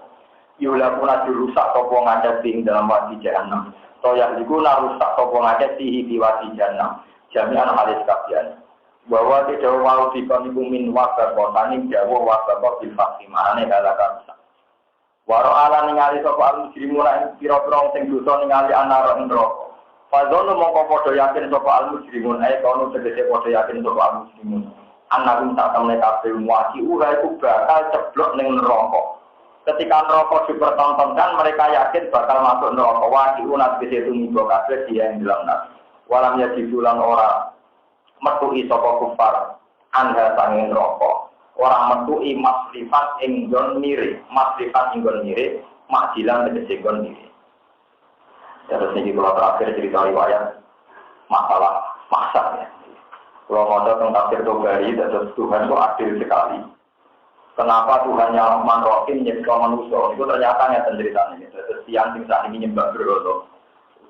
Speaker 1: Yula puna dirusak apa ngadat ing dalam wadi jahannam. Toya iku narusak apa ngadat di wadi jahannam. Jami'an halis kabian. Bahwa tidak mau dikon iku min wabah botaning jawa wabah bil fakti manane galakan. Waro ala ningali sapa al-mujrimuna pira-pira sing dosa ningali ana neraka. Fadzonu mongko padha yakin sapa al-mujrimun ae kono tegese padha yakin sapa al-mujrimun. Anakun tak temne kabeh muati ora iku bakal ceblok ning neraka. Ketika neraka dipertontonkan mereka yakin bakal masuk neraka. Wati unat tegese tumiba kabeh dia yang dalam neraka. Walam ya diulang ora metuki sapa kufar anda sanging neraka. Ora metuki maslifat ing nggon mirip, maslifat ing nggon mirip, majilan tegese nggon mirip. Terus ini kalau terakhir cerita riwayat masalah masak ya. Kalau mau tentang tafsir Tobari, terus Tuhan itu adil sekali. Kenapa Tuhannya manrokin nyekso manusia? Itu ternyata nyata ceritanya. Terus yang saat ini nyembah berdoa,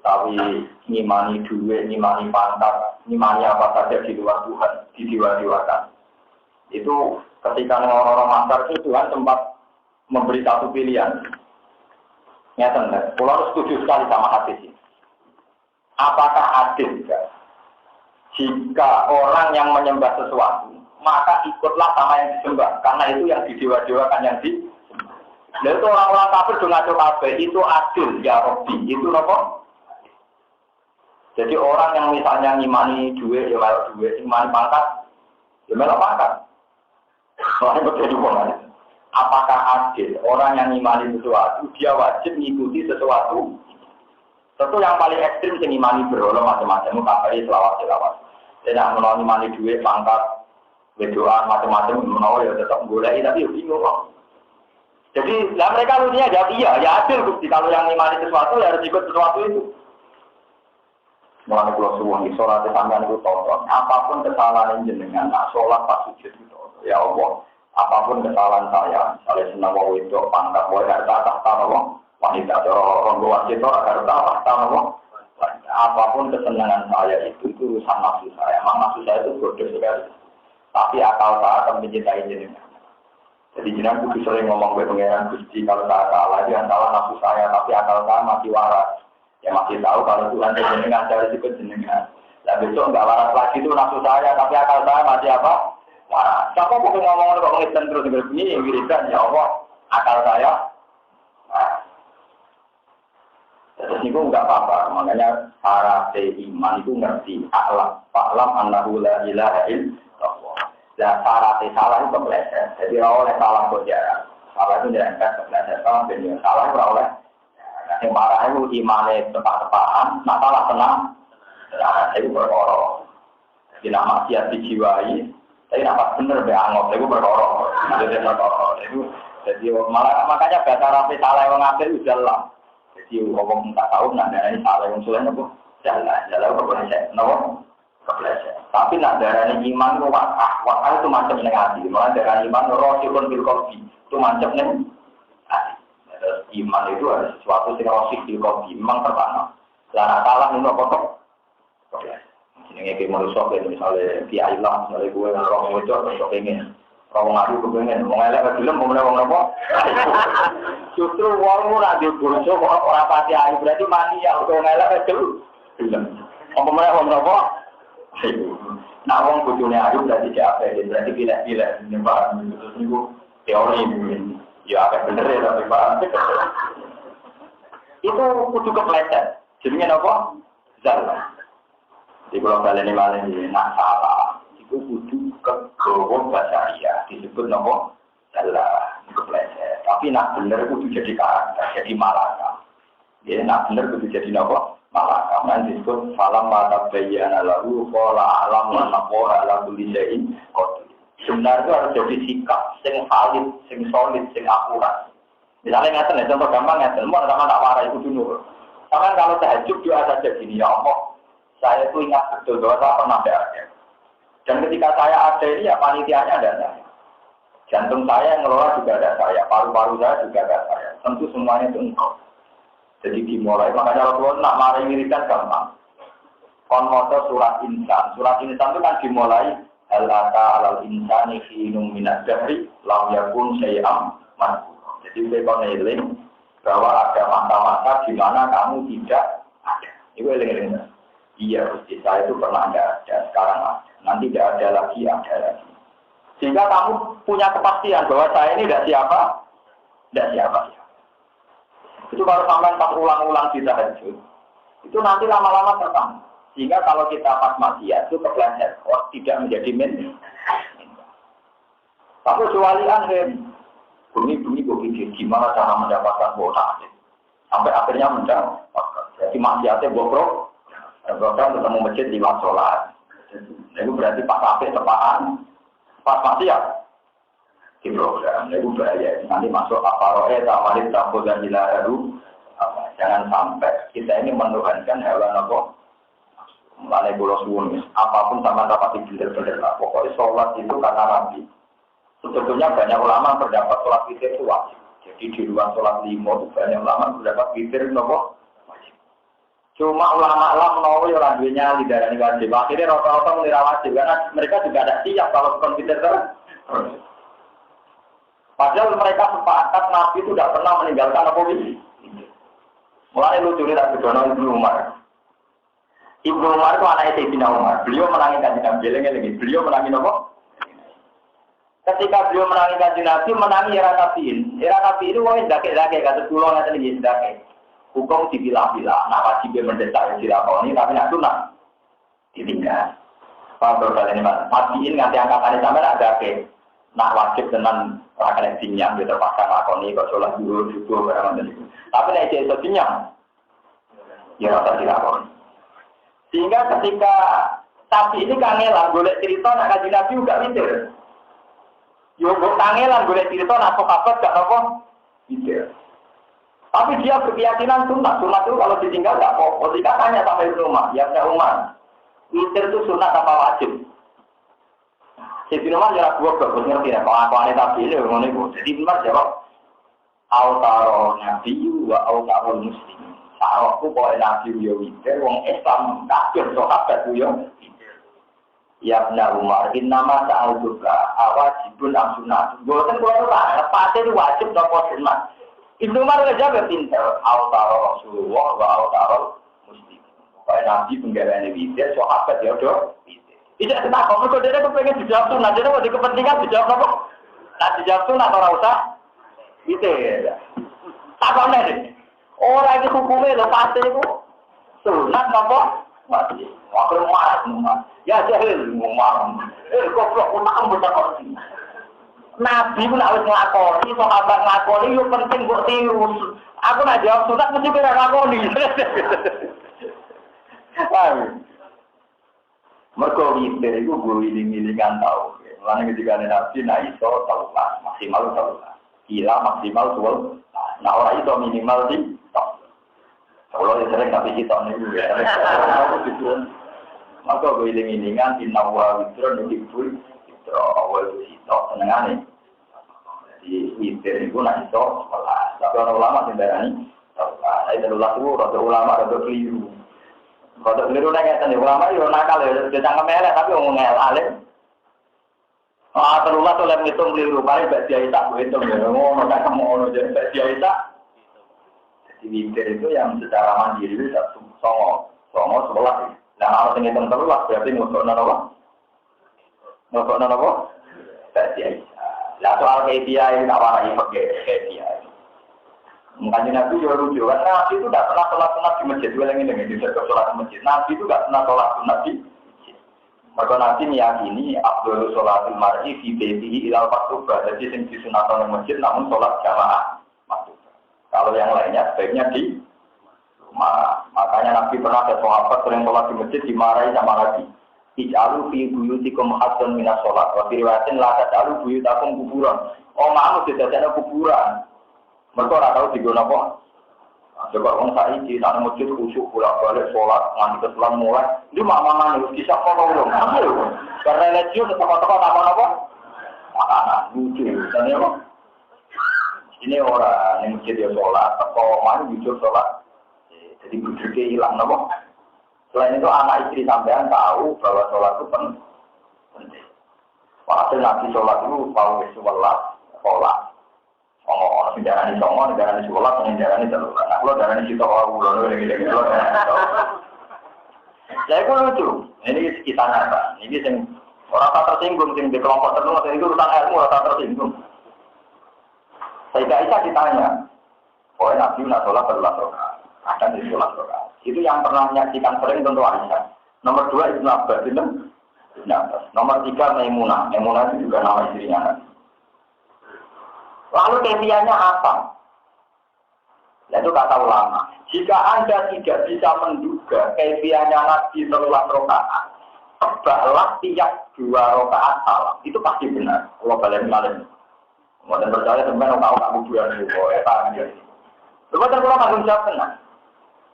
Speaker 1: tapi ngimani duit, ngimani pantat, ngimani apa saja di luar Tuhan, didewa-dewakan. Itu ketika orang-orang masar itu Tuhan sempat memberi satu pilihan. Ya tentu, kalau setuju sekali sama hadis ini. Apakah adil ya? Jika orang yang menyembah sesuatu, maka ikutlah sama yang disembah, karena itu yang didewa-dewakan yang disembah. Lalu itu orang-orang kafir dengan kabeh itu adil ya Robbi, itu apa? Jadi orang yang misalnya ngimani duit, ya melok duit, ngimani pangkat, ya melok pangkat. Soalnya betul juga. Apakah adil orang yang ngimani sesuatu dia wajib mengikuti sesuatu? Tentu yang paling ekstrim yang ngimani berhala macam-macam mengkafiri selawat-selawat. Dan yang menawa ngimani duit, pangkat, berdoa macam-macam menawa ya tetap boleh tapi bingung kok. Jadi, lah mereka lucunya jawab iya, ya adil Gusti. Kalau yang imani sesuatu ya harus ikut sesuatu itu. Mulai pulau suwung di sholat sampean itu tonton. Apapun kesalahan jenengan, nak sholat pas sujud itu. Ya Allah, apapun kesalahan saya, misalnya senang mau itu pangkat, mau harta tahta mau wanita, orang luar itu harta tahta mau. Apapun kesenangan saya itu urusan nafsu saya. Memang nafsu saya itu bodoh sekali. Tapi akal saya akan mencintai jenengan. Jadi jenengan kudu sering ngomong ke pangeran Gusti kalau saya salah, jangan salah nafsu saya, tapi akal saya masih waras. Ya masih tahu kalau Tuhan jenengan dari ikut jenengan. Dan besok enggak waras lagi itu nafsu saya, tapi akal saya masih apa? Waras. Siapa kok ngomong kok ngisten terus begini, wiridan ya Allah, akal saya. Terus itu enggak apa-apa, makanya para iman itu ngerti alam annahu la ilaha illallah. Dan syarat salah itu kepleset. Jadi oleh salah berjarak. Salah itu dirempet kepleset. Salah benar. Salah itu oleh. Yang marah itu imane tepat-tepatan. Nah salah tenang. Nah itu berkorok. Jadi nak maksiat dijiwai. Tapi nak benar beangok. Itu berkorok. Jadi berkorok. Jadi malah makanya bahasa rapi salah yang ngambil itu jalan. Jadi ngomong tak tahu. Nah ini salah yang sulit itu jalan. Jalan berkorok. Kepleset. Tapi nak darah iman itu wakah itu macam negatif. Malah darah iman rosikun bil qalbi itu macam negatif. Iman itu ada sesuatu yang rosik bil qalbi memang pertama. Lara salah itu kotor. Kepleset. Ini kayak manusia kayak misalnya di Ailah, misalnya gue orang itu atau pengen orang ngadu kepengen mau ngelak ke film mau apa? Justru orang mau di burjo orang pati ayu berarti mani ya untuk ngelak ke film. Orang apa? Nah, orang bujurnya ayu berarti siapa? Berarti pilih-pilih. Ini paham. Terus itu teori ini. Ya, apa bener ya, tapi paham. Itu kudu kepleset. Jadinya apa? Zalah. Di kalau kalian ini nak salah. Itu kudu kegowo basaria. Disebut apa? Zalah. Kepleset. Tapi nak bener kudu jadi karakter. Jadi malaka. Ya, nak bener kudu jadi apa? Malah kaman disebut falam mata bayana lalu pola alam mana pola lalu lijain kotor. Sebenarnya harus jadi sikap sing valid, sing solid, sing akurat. Misalnya ngeten ya, contoh gampang ngeten, mau sama tak marah itu dulu. Sama kalau tahajud doa saja gini, ya Allah, saya itu ingat betul bahwa saya pernah ada. Dan ketika saya ada ini ya panitianya ada saya. Jantung saya yang ngelola juga ada saya, paru-paru saya juga ada saya. Tentu semuanya itu engkau. Jadi dimulai, makanya Rasulullah nak mari wiridan gampang. Kon maca surat insan. Surat insan itu kan dimulai alaka alal insani hinum minad dahri lam yakun syai'am madhkur. Jadi kita eling bahwa ada masa-masa di mana kamu tidak ada. Itu eling-eling. Iya, Gusti saya itu pernah ada, sekarang ada. Nanti tidak ada lagi, ada lagi. Sehingga kamu punya kepastian bahwa saya ini tidak siapa. Itu kalau sampai pas ulang-ulang di tahajud, itu nanti lama-lama tertambah. Sehingga kalau kita pas maksiat itu kepleset, tidak menjadi min. Tapi kecualian bumi gue pikir gimana cara mendapatkan kuota. Sampai akhirnya mendapatkan. Jadi maksiatnya bobrok, ketemu masjid di waktu sholat. Itu berarti pas sampai tepaan, pas maksiat. Di program, itu bahaya. Nanti masuk aparoe, tamarin, tampil, dan dilaru. Jangan sampai kita ini menuhankan hewan apa. Mulai bolos wunis, apapun sama dapat dibilir-bilir. Pokoknya sholat itu kata Nabi. Sebetulnya banyak ulama berdapat sholat witir itu wajib. Jadi di luar sholat lima itu banyak ulama berdapat witir itu wajib. Cuma ulama menawi orang duanya lidaran wajib. Akhirnya rata-rata mengira wajib karena mereka juga ada siap kalau bukan witir terus. Padahal mereka sepakat Nabi itu tidak pernah meninggalkan apa ini. Mulai lucu ini tak bedono Ibnu Umar. Ibnu Umar itu anaknya Sayyidina Umar. Beliau menangi kanjeng Nabi lagi. Beliau menangi apa? Ketika beliau menangi kanjeng Nabi, menangi era tabiin. Era tabiin itu wong ndake-ndake kata kula ngaten iki ndake. Hukum dipilah-pilah. Nah wajib mendesak dilakoni tapi nak sunah ditinggal. Kalau kalian ini tabiin nganti angkatane sampean nak ndake. Nak wajib tenan ora kena dinyang gitu terpaksa lakoni kok sholat dulu juga barang itu. Tapi nek iso dinyang ya ora dilakoni. Sehingga ketika tapi ini kangelan golek cerita nak Kanjeng Nabi juga mikir. Yo kok kangelan golek cerita nak sahabat gak apa Gitu. Tapi dia berkeyakinan sunat itu kalau ditinggal nggak apa-apa. Jika tanya sampai rumah, ya saya Umar, witir itu sunat apa wajib? Jadi Umar jawab dua ngerti ya. Kalau aku aneh tapi ini ngomong itu. Jadi Umar jawab, autaro nabi wa autaro muslim. Aku boleh nabi yo witir, wong Islam kafir sahabat yo. Ya benar Umar, nama soal juga wajibun am sunat. Bukan kalau lah, pasti itu wajib atau sunat. Ibnu Umar aja berpinter, autaro Rasulullah, wa autaro Muslim. Kalau Nabi penggaweane witir, sahabat ya udah. Tidak kenapa, kalau dia kepengen dijawab sunat, jadi mau kepentingan dijawab apa? Nah dijawab sunat orang usah, witir. Tak boleh deh. Orang itu hukumnya lo pasti itu sunat apa? Wajib. Waktu marah. Ya jahil ngomong. Goblok utang bocah kok. Nabi pun harus nglakoni, sahabat nglakoni yo penting mbok tiru. Aku nak jawab sunat mesti ora nglakoni. Mergo witir iku guru iling-ilingan tau. Lan ketika Nabi nak iso tau maksimal tau. Gila maksimal tuh. Nah ora iso minimal di tau. Kalau sering tapi kita niku ya. Maka gue iling-ilingan inawa witron dikibul witro awal sitok senengane. Jadi witir itu nak sitok sekolah. Tapi orang ulama sendarani. Saya terulah itu rada ulama rada keliru. Rada keliru nanya ulama itu nakal ya. Dia jangan melek tapi ngomong alim. Terulah tuh lem ngitung keliru. Paling mbak dia tak hitung ya. Ngomong nak kamu ngono jadi mbak dia tak. Jadi witir itu yang secara mandiri itu songo 11. Nah, kalau tinggal terluas berarti ngusuk nanawa. Tak dia. Lah soal KPI ini tak warai pakai KPI. Makanya Nabi juga lucu kan Nabi itu tidak pernah sholat sunat di masjid. Gue lagi dengan di sholat di masjid. Nabi itu tidak pernah sholat sunat di masjid. Maka Nabi meyakini Abdul Sholatul Mar'i fi baitihi ilal maktubah. Jadi yang disunatkan di masjid namun sholat jamaah maktubah. Kalau yang lainnya sebaiknya di makanya Nabi pernah ada sahabat sering sholat di masjid dimarahi sama Nabi. Ij'alu fi buyutikum hasan minas sholat. Wa fi riwayatin la taj'alu buyutakum kuburan. Oh maaf dijadikan kuburan. Mereka ora tahu diguna apa. Coba orang saiki nang masjid khusyuk bolak-balik sholat nganti keselam mulai. Ini mama-mama wis bisa ngomong. Karena religius tetap-tetap apa-apa. Makanan lucu. Dan ya ini orang yang masjid dia sholat, teko mana jujur sholat. Jadi berjudi hilang, nopo. Selain itu anak istri sampean tahu bahwa sholat itu penting. Waktu Nabi sholat itu tahu sholat. Oh, negara ini sholat, negara ini terlalu. Nah, kalau negara ini kita kalau lagi Saya itu lucu. Ini kita nyata. Ini yang orang tak tersinggung, yang di kelompok tertentu, itu urusan ilmu orang tak tersinggung. Saya Aisyah ditanya, oh Nabi nak sholat berulang rakaat. Akan di sholat rakaat. Itu yang pernah menyaksikan sering tentu Aisyah. Nomor 2 Ibnu Abbas itu. Nomor 3 Maimunah. Maimunah itu juga nama istrinya. Lalu kefiannya apa? Itu kata ulama. Jika Anda tidak bisa menduga kefiannya Nabi sholat rakaat, tebaklah tiap 2 rakaat salam. Itu pasti benar. Allah balik-balik. Kemudian percaya sebenarnya tak kuburan itu. Kemudian kalau tanggung jawab benar.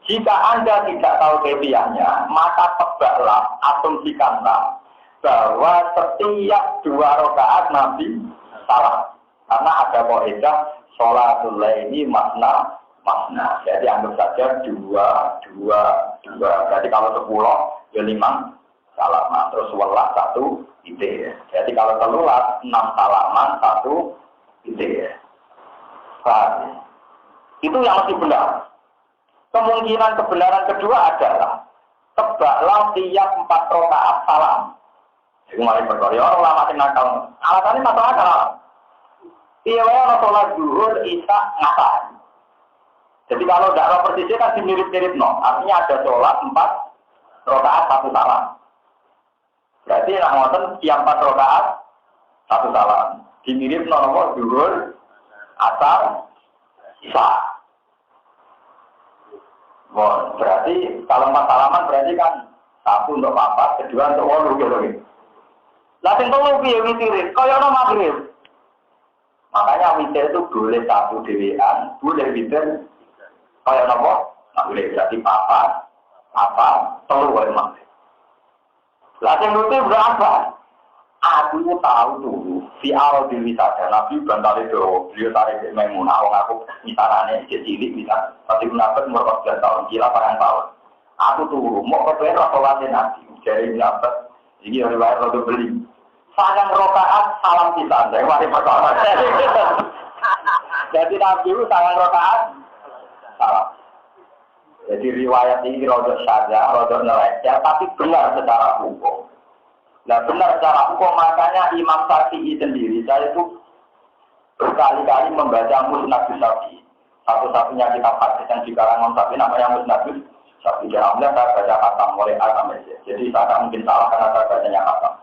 Speaker 1: Jika Anda tidak tahu kefiannya, maka tebaklah, asumsikanlah bahwa setiap 2 rakaat Nabi salam. Karena ada kaidah sholatul laili makna. Jadi anggap saja 2. Jadi kalau 10 ya 5 salaman. Terus welas 1 ide. Jadi kalau telulas 6 salaman 1 ide. Itu yang masih benar. Kemungkinan kebenaran kedua adalah tebaklah tiap 4 rakaat salam. Itu mulai berkorea orang lama sing nakal. Alasannya masuk akal. Iya, orang sholat zuhur, isya, ngasar. Jadi kalau tidak persisnya kan dimirip-mirip no. Artinya ada sholat 4 rakaat 1 salam. Berarti nak ngoten tiap 4 rakaat 1 salam. Dimirip no nomor zuhur, asar, isya. Bon, berarti kalau 4 salaman berarti kan 1 untuk 4, 2 untuk 8 gitu. Lah sing telu piye witirin? Kaya ana magrib.
Speaker 2: Makanya witir itu boleh satu dewean, boleh witir kayak apa? Nah, boleh berarti apa, telu wae mah. Lah sing witir berapa? Aku tahu dulu, si Al bin Wisada, Nabi bantali do, beliau tarik Maimunah, aku misalnya cilik bisa, tapi mendapat umur 14 tahun, gila parang tahun. Aku tuh mau kepengen sholatnya Nabi, jadi mendapat, ini riwayat waktu beli. Sayang rokaat, salam kita, saya mari perkara. Jadi Nabi itu sayang rokaat, salam. Jadi riwayat ini rodok saja, rodok nelajar, tapi benar secara hukum. Nah benar secara hukum, makanya Imam Syafi'i sendiri, saya itu berkali-kali membaca Musnad Syafi'i. Satu-satunya kitab hadis yang dikarang Imam Syafi'i namanya Musnad Syafi'i. Alhamdulillah saya baca khatam mulai A sampai Z. Jadi saya tak mungkin salah karena saya bacanya khatam.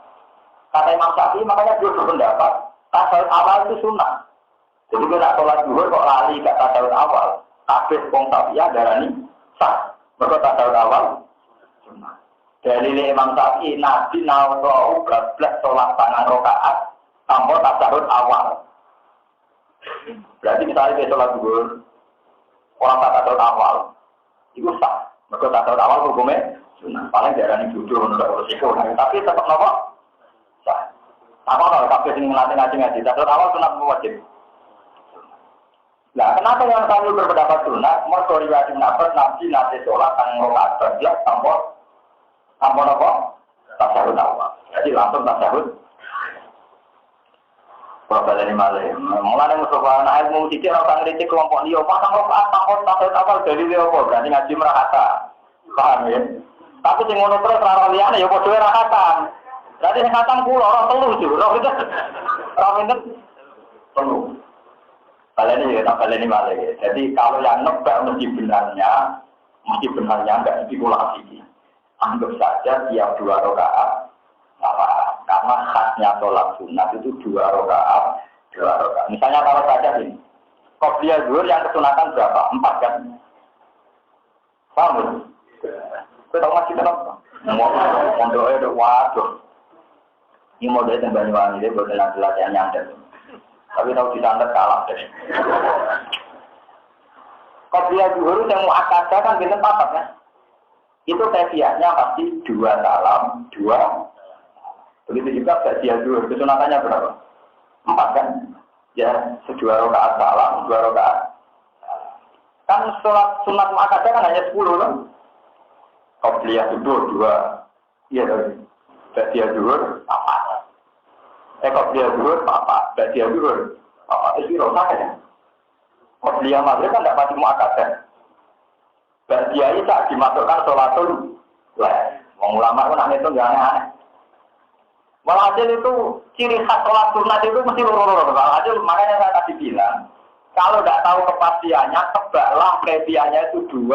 Speaker 2: Kata Imam Syafi'i, makanya dia berpendapat tasawuf awal itu sunnah. Jadi kalau nak sholat zuhur kok lali ke tasawuf awal, kabeh wong Syafi'i darani sah. Mergo tasawuf awal sunnah. Dari Imam Syafi'i, Nabi nawau berat sholat tangan rokaat tanpa tasawuf awal. Berarti misalnya dia sholat zuhur, orang tak tasawuf awal, itu sah. Mereka tasawuf awal hukumnya sunnah. Paling darani bodoh menurut resiko. Tapi tetap nopo sah. Apa kalau kabeh sing ngaji tasawuf awal sunat wajib. Nah, kenapa yang kami berpendapat sunat? Mergo riwayat Nabi nate sholat tangan rokaat berat tanpa apa? Tasawuf awal. Jadi langsung tasawuf. Bapak ini malah. Mulanya Mustafa anak ilmu sikit orang ngeritik kelompok dia. Pasang rokaat tanpa tasawuf awal dari dia apa? Berarti ngaji merahata. Paham ya? Tapi sing ngono terus ora liyane ya padha ora khatam. Berarti sing khatam kula ora telu jur. Ora pinten? Telu. Kalian ini tak kalian ini malah ya. Jadi kalau yang nebak mesti benarnya enggak spekulasi. Anggap saja tiap 2 rakaat salah. Karena khasnya sholat sunat itu 2 rakaat. Misalnya kalau saja ini, qobliyah zuhur yang kesunatan berapa? 4 kan? Paham ya? Kita tahu masih kenapa? Mondoknya udah waduh. Ini modalnya yang Banyuwangi dia buat latihan nyandet. Tapi tahu di santet kalah deh. Qobliyah zuhur yang mau akadah kan kita papat ya. Itu kefiahnya pasti 2 salam, 2. Begitu juga dia zuhur, kesunatannya berapa? 4 kan? Ya, 2 rakaat salam, 2 rakaat. Kan sholat sunat mu'akkadah kan hanya 10 kan? Qobliyah zuhur 2. Iya tadi. Dia zuhur 4. Qobliyah zuhur 4. Dia zuhur 4. Itu rosak ya. Qobliyah maghrib kan tidak pasti mu'akkadah. Dia itu tak dimasukkan sholatul lail. Wong ulama pun aneh itu nggak aneh-aneh. Walhasil itu ciri khas sholat sunat itu mesti loro-loro. Walhasil makanya saya tadi bilang, kalau tidak tahu kepastiannya, tebaklah kefiahnya itu 2.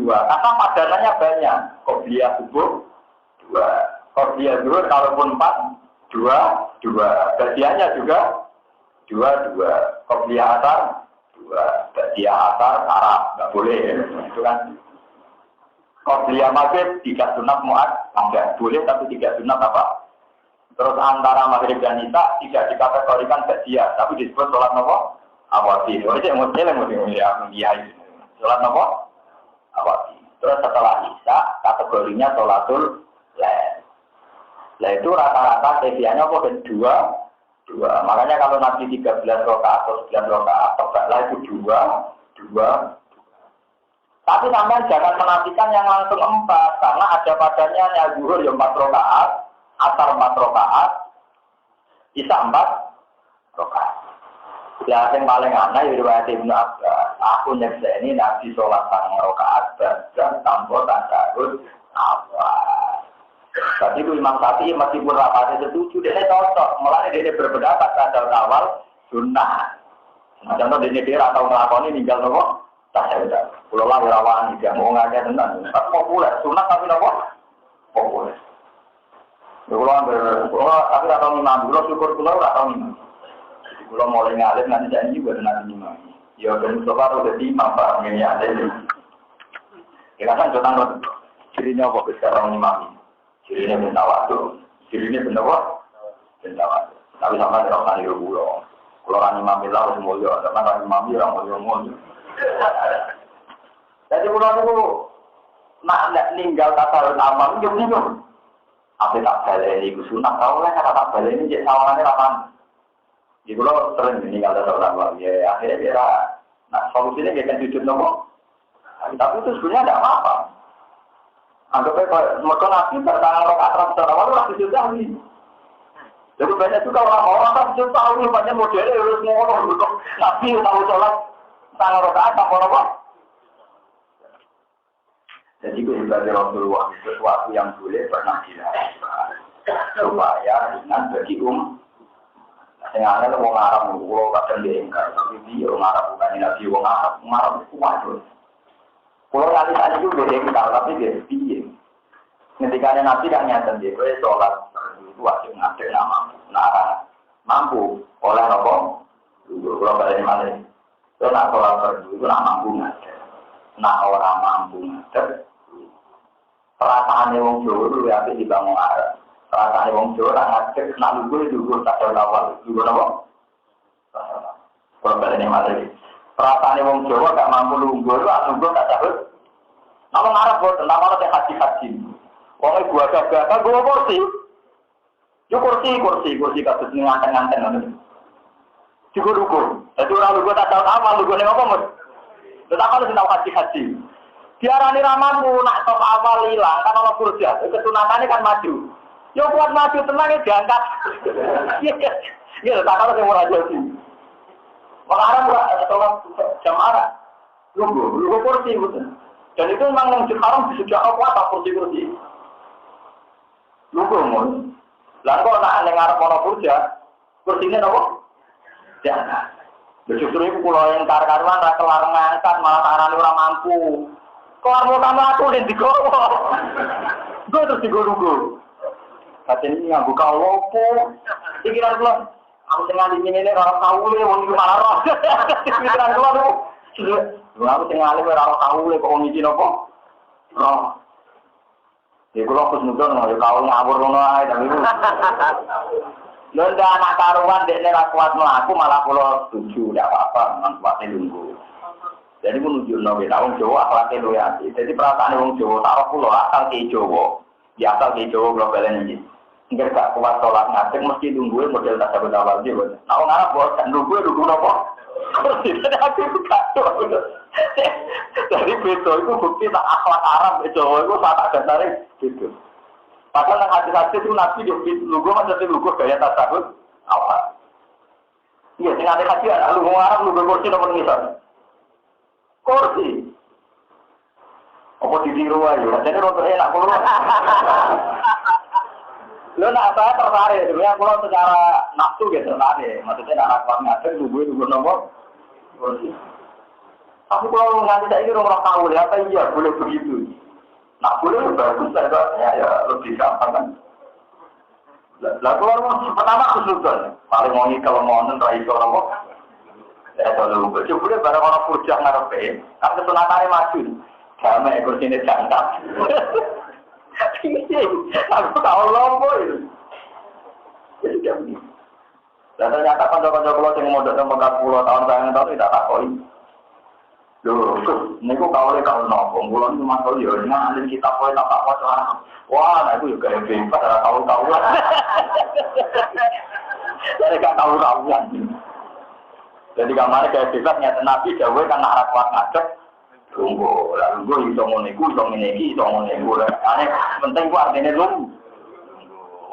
Speaker 2: Karena padanannya banyak. Qobliyah subuh 2. Qobliyah zuhur kalaupun 4, 2. Badiahnya juga 2. Qobliyah asar 2. Dia asar Arab nggak boleh itu kan. Qobliyah maghrib 3 sunat muat enggak boleh tapi 3 sunat apa? Terus antara maghrib dan isya tidak dikategorikan badiah tapi disebut sholat nopo awati. Itu yang mesti sholat nopo awati. Terus setelah isya kategorinya sholatul lail. Lah itu rata-rata kefiahnya kok 2. Makanya kalau Nabi 13 rakaat atau 9 rakaat, tebaklah itu 2. Tapi sampai jangan menafikan yang langsung 4, karena ada padanya yang zuhur ya 4 rakaat, asar 4 rakaat, isya 4 rakaat. Ya yang paling aneh riwayat Ibnu Abbas, aku nyekseni Nabi sholat 4 rakaat dan tanpa tasawuf awal. Tapi itu Imam Syafi'i meskipun rapatnya setuju, dia cocok. Mulanya dia berpendapat tasawuf awal sunnah. Contoh dia atau ngelakoni tinggal nopo tasawuf. Pulau lah rawan tidak mau ngajak tentang. Tapi populer sunnah tapi nopo populer. Tapi atau imam dulu syukur pulau atau imam. Pulau mulai ngalir nanti janji buat nanti imam. Ya ben Mustafa udah di imam pak ini ada. Kita kan contoh cirinya apa sekarang imam. Cirinya benda waktu, cirinya benda waktu. Tapi sama dengan niru pulau. Kalau orang imam itu harus mulia, karena orang imam itu orang mulia. Jadi kalau itu nak ninggal tasawuf amal, jom. Apa tak balik ini, sunat tahu lah kata tak balik ini, jadi sawangannya lapan. Jadi kalau sering meninggal tasawuf amal, ya akhirnya dia, nah solusinya dia kan jujur nopo. Tapi itu sebenarnya tidak apa-apa. Anggapnya kalau mereka nabi bertangan rokaat ratusan awal, itu jujur tahu. Jadi banyak juga orang-orang kan jujur tahu, banyak modelnya harus ngomong, nabi tahu sholat, tangan rokaat, tangan rokaat. Jadi kehidupan Rasulullah itu sesuatu yang boleh pernah dilakukan supaya ringan bagi Yang ada orang Arab, orang kadang diingkar, tapi dia orang Arab bukan Nabi orang Arab itu kuat. Kalau kali tadi itu diingkar, tapi dia piye. Ketika Nabi kan nyata dia, kalau sholat itu wajib ngadek nama, mampu oleh apa? Kalau balik mana? Kalau nak sholat itu nak mampu ngadek, nak orang mampu ngadek. Perasaan wong Jawa itu ya dibangun Arab. Perasaan wong Jawa orang ngajak nak lugu tak ada awal. Lugu apa? Kalau ini materi. Perasaan wong Jawa gak mampu lugu tak ada. Nama Arab buat nama orang haji. Wong gua gagah gua kursi. Yo kursi kasus nganteng-nganteng. Lugu. Jadi orang lugu tak ada awal lugu ning apa Mas? Tetap harus tahu haji. Diarani ramampu nak top awal hilang kan ana kurja, kesunatane kan maju. Yo kuat maju tenang ya diangkat. Iya, tak kalau sing ora jadi. Orang ora tolong jamaah. Lugu kursi betul. Dan itu memang yang Jepang sudah kuat kursi. Lugu mon. Lah kok nak ning arep ana kurja, kursine nopo? Jangan. Justru itu kalau yang karuan ra kelar ngangkat malah arane ora mampu. Kalau mau kamu aku di digowo, gue terus digowo. Katanya ini nganggu kalopo, pikiran gue, aku tinggal di sini orang tahu le, orang itu marah. Pikiran gue tuh, aku tinggal di orang tahu le, kok orang itu nopo, roh. Jadi gue harus nonton, nggak tahu ngabur nono aja, tapi gue. Nunda anak karuan dek nera kuat aku malah pulau setuju, tidak apa-apa, memang kuatnya nunggu. Jadi menuju nabi tahun Jawa akhlaknya loyati. Jadi perasaan orang Jawa taruh pulau asal ke Jawa, di asal ke Jawa globalnya ini. Enggak gak kuat sholat ngadeg mesti nungguin model tak sabar awal dia. Nah orang Arab buat nunggu apa? Tidak ada kacau. Jadi betul itu bukti tak akhlak Arab Jawa itu tak dasarnya gitu. Padahal yang hati-hati itu nabi dia nunggu macam itu nunggu gaya tak sabar awal. Iya, dengan hati-hati lu Arab nunggu kursi nomor misal. Kursi. Apa ditiru aja? Jadi rontoknya enak keluar. Lo nak saya tertarik, sebenarnya kalau secara nafsu gitu tertarik. Maksudnya anak kuat ngajar, nunggu nomor kursi. Tapi kalau nggak tidak ini orang tahu ya, apa iya boleh begitu? Nak boleh bagus, ya lebih gampang kan. Lah keluar pertama kesulitan. Paling mau kalau mau nentrai orang kok. Kalau boleh barang orang kurjah ngarepe, kan kesunatannya maju. Damai kursi ini jangkap. Aku tahu lombo itu. Jadi jam ini. Dan ternyata kanca-kanca kula sing mondok nang 40 tahun sayang tidak takoi. Loh, niku kawule kawul nopo? Kula niku masuk yo nang kitab kowe tak waca. Wah, nah itu juga bebas ora tahu-tahuan. Saya gak tahu-tahuan. Jadi kamane kayak bebas nyata Nabi dawuh kan arep kuat ngadeg. Tunggu, lalu gue iso ngene iku, iso ngene iki, iso ngene iku. Ane penting ku artine lungguh.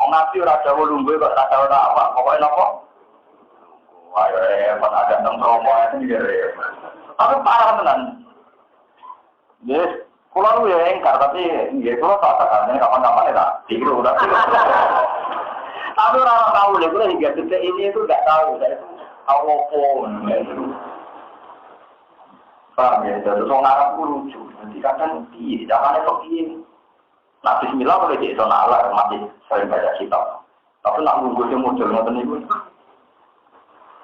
Speaker 2: Wong Nabi ora dawuh lungguh kok tak tahu tak apa, pokoke napa? Wah, pas ada nang promo iki ya. Tapi parah tenan. Yes, kula lu ya engkar tapi nggih kula tak takane kapan-kapan ya tiru udah. Tapi orang tahu deh, kula hingga detik ini itu enggak tahu saya itu awopon. Paham ya, jadi orang Arab itu lucu. Nanti kadang piye, jangan esok piye. Nah, bismillah boleh jadi zona Allah, masih sering baca kitab. Tapi nak nunggu dia muncul, nonton ibu.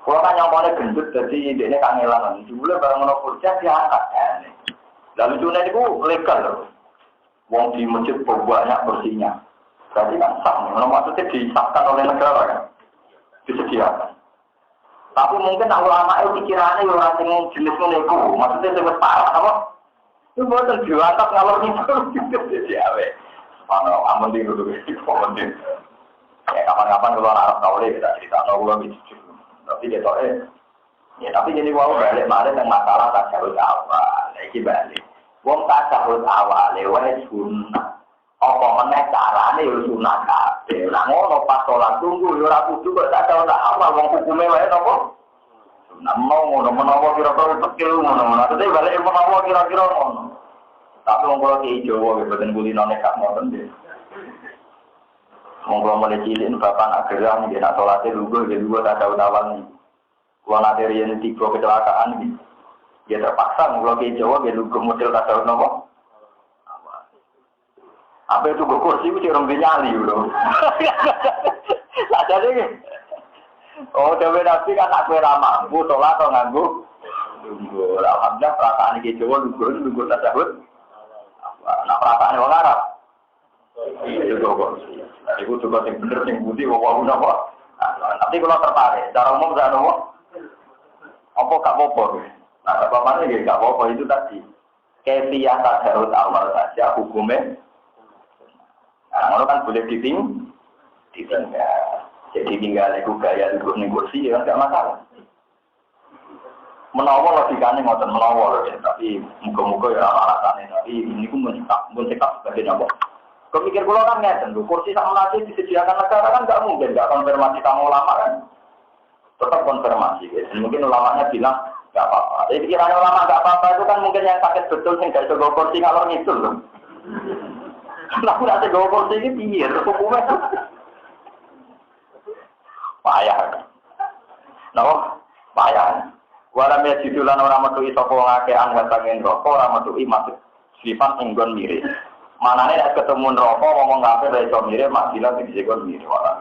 Speaker 2: Kalau kan yang paling gendut, jadi dia kangelan. Dulu barang menolak kerja, dia angkat. Lalu lucunya itu legal loh. Wong di masjid banyak bersihnya. Berarti kan sah. Maksudnya disahkan oleh negara kan. Disediakan. Tapi mungkin ulama itu pikirannya ya orang yang jenis meneku. Maksudnya sebut parah apa? Itu buatan diangkat ngalor itu jadi awe. Mana aman di dulu aman. Ya kapan-kapan kalau Arab tahu deh kita cerita kalau belum itu. Tapi dia tahu ya tapi jadi wow balik yang masalah tasawuf awal. Iki balik. Wong tasawuf awal lewat sunnah. Apa meneh carane yo sunah kabeh. Lah ngono pas salat tunggu yo ora kudu kok tasawuf awal wong hukume wae napa? Namo ngono menawa kira-kira tekil ngono. Tapi balik menawa kira-kira ngono. Tapi wong kula ki Jawa nggih boten kulino nekat ngoten nggih. Wong kula mulai cilik bapak ageran nggih nak salate lungguh nggih lungguh tasawuf awal niki. Kula nate riyen tiga kecelakaan nggih. Ya terpaksa kula ki Jawa nggih lungguh model tasawuf napa? Apa itu kursi itu orang nyali loh. Lah jadi oh, dewe nabi kan aku ora mampu salat atau nganggo lungguh. Alhamdulillah perasaan iki Jawa lungguh tasawuf. Nah perasaan wong Arab. Itu kok. Iku juga sing bener sing budi wong napa. Nanti kalau tertarik, cara umum saya nopo. Apa gak apa-apa. Nah, bapaknya nggih gak apa-apa itu tadi. Kefiyah tadarus awal saja hukumnya. Nah, orang kan boleh ditinggal. Jadi tinggal itu gaya duduk ning kursi ya enggak masalah. Menawa logikane ngoten menawa lho, tapi muga-muga ya alasane. Tapi ini ku mun cekap sebagai napa. Kepikir kula kan ngeten lho, kursi sak menasi disediakan negara kan enggak mungkin enggak konfirmasi kamu ulama kan. Tetap konfirmasi. Jadi mungkin ulamanya bilang enggak apa-apa. Jadi pikiran ulama enggak apa-apa itu kan mungkin yang sakit betul sing gak iso go kursi ngalor ngidul lho. Lah ora ada go kursi iki piye hukumnya. Payah. Napa? Payah. Walam ya jidulan orang metuhi sapa ngake anggatangen rokok ora metuhi masuk sifat enggon mirip. Manane nek ketemu neraka ngomong kabeh ra iso mirip, maksiat iki kon mirip wae.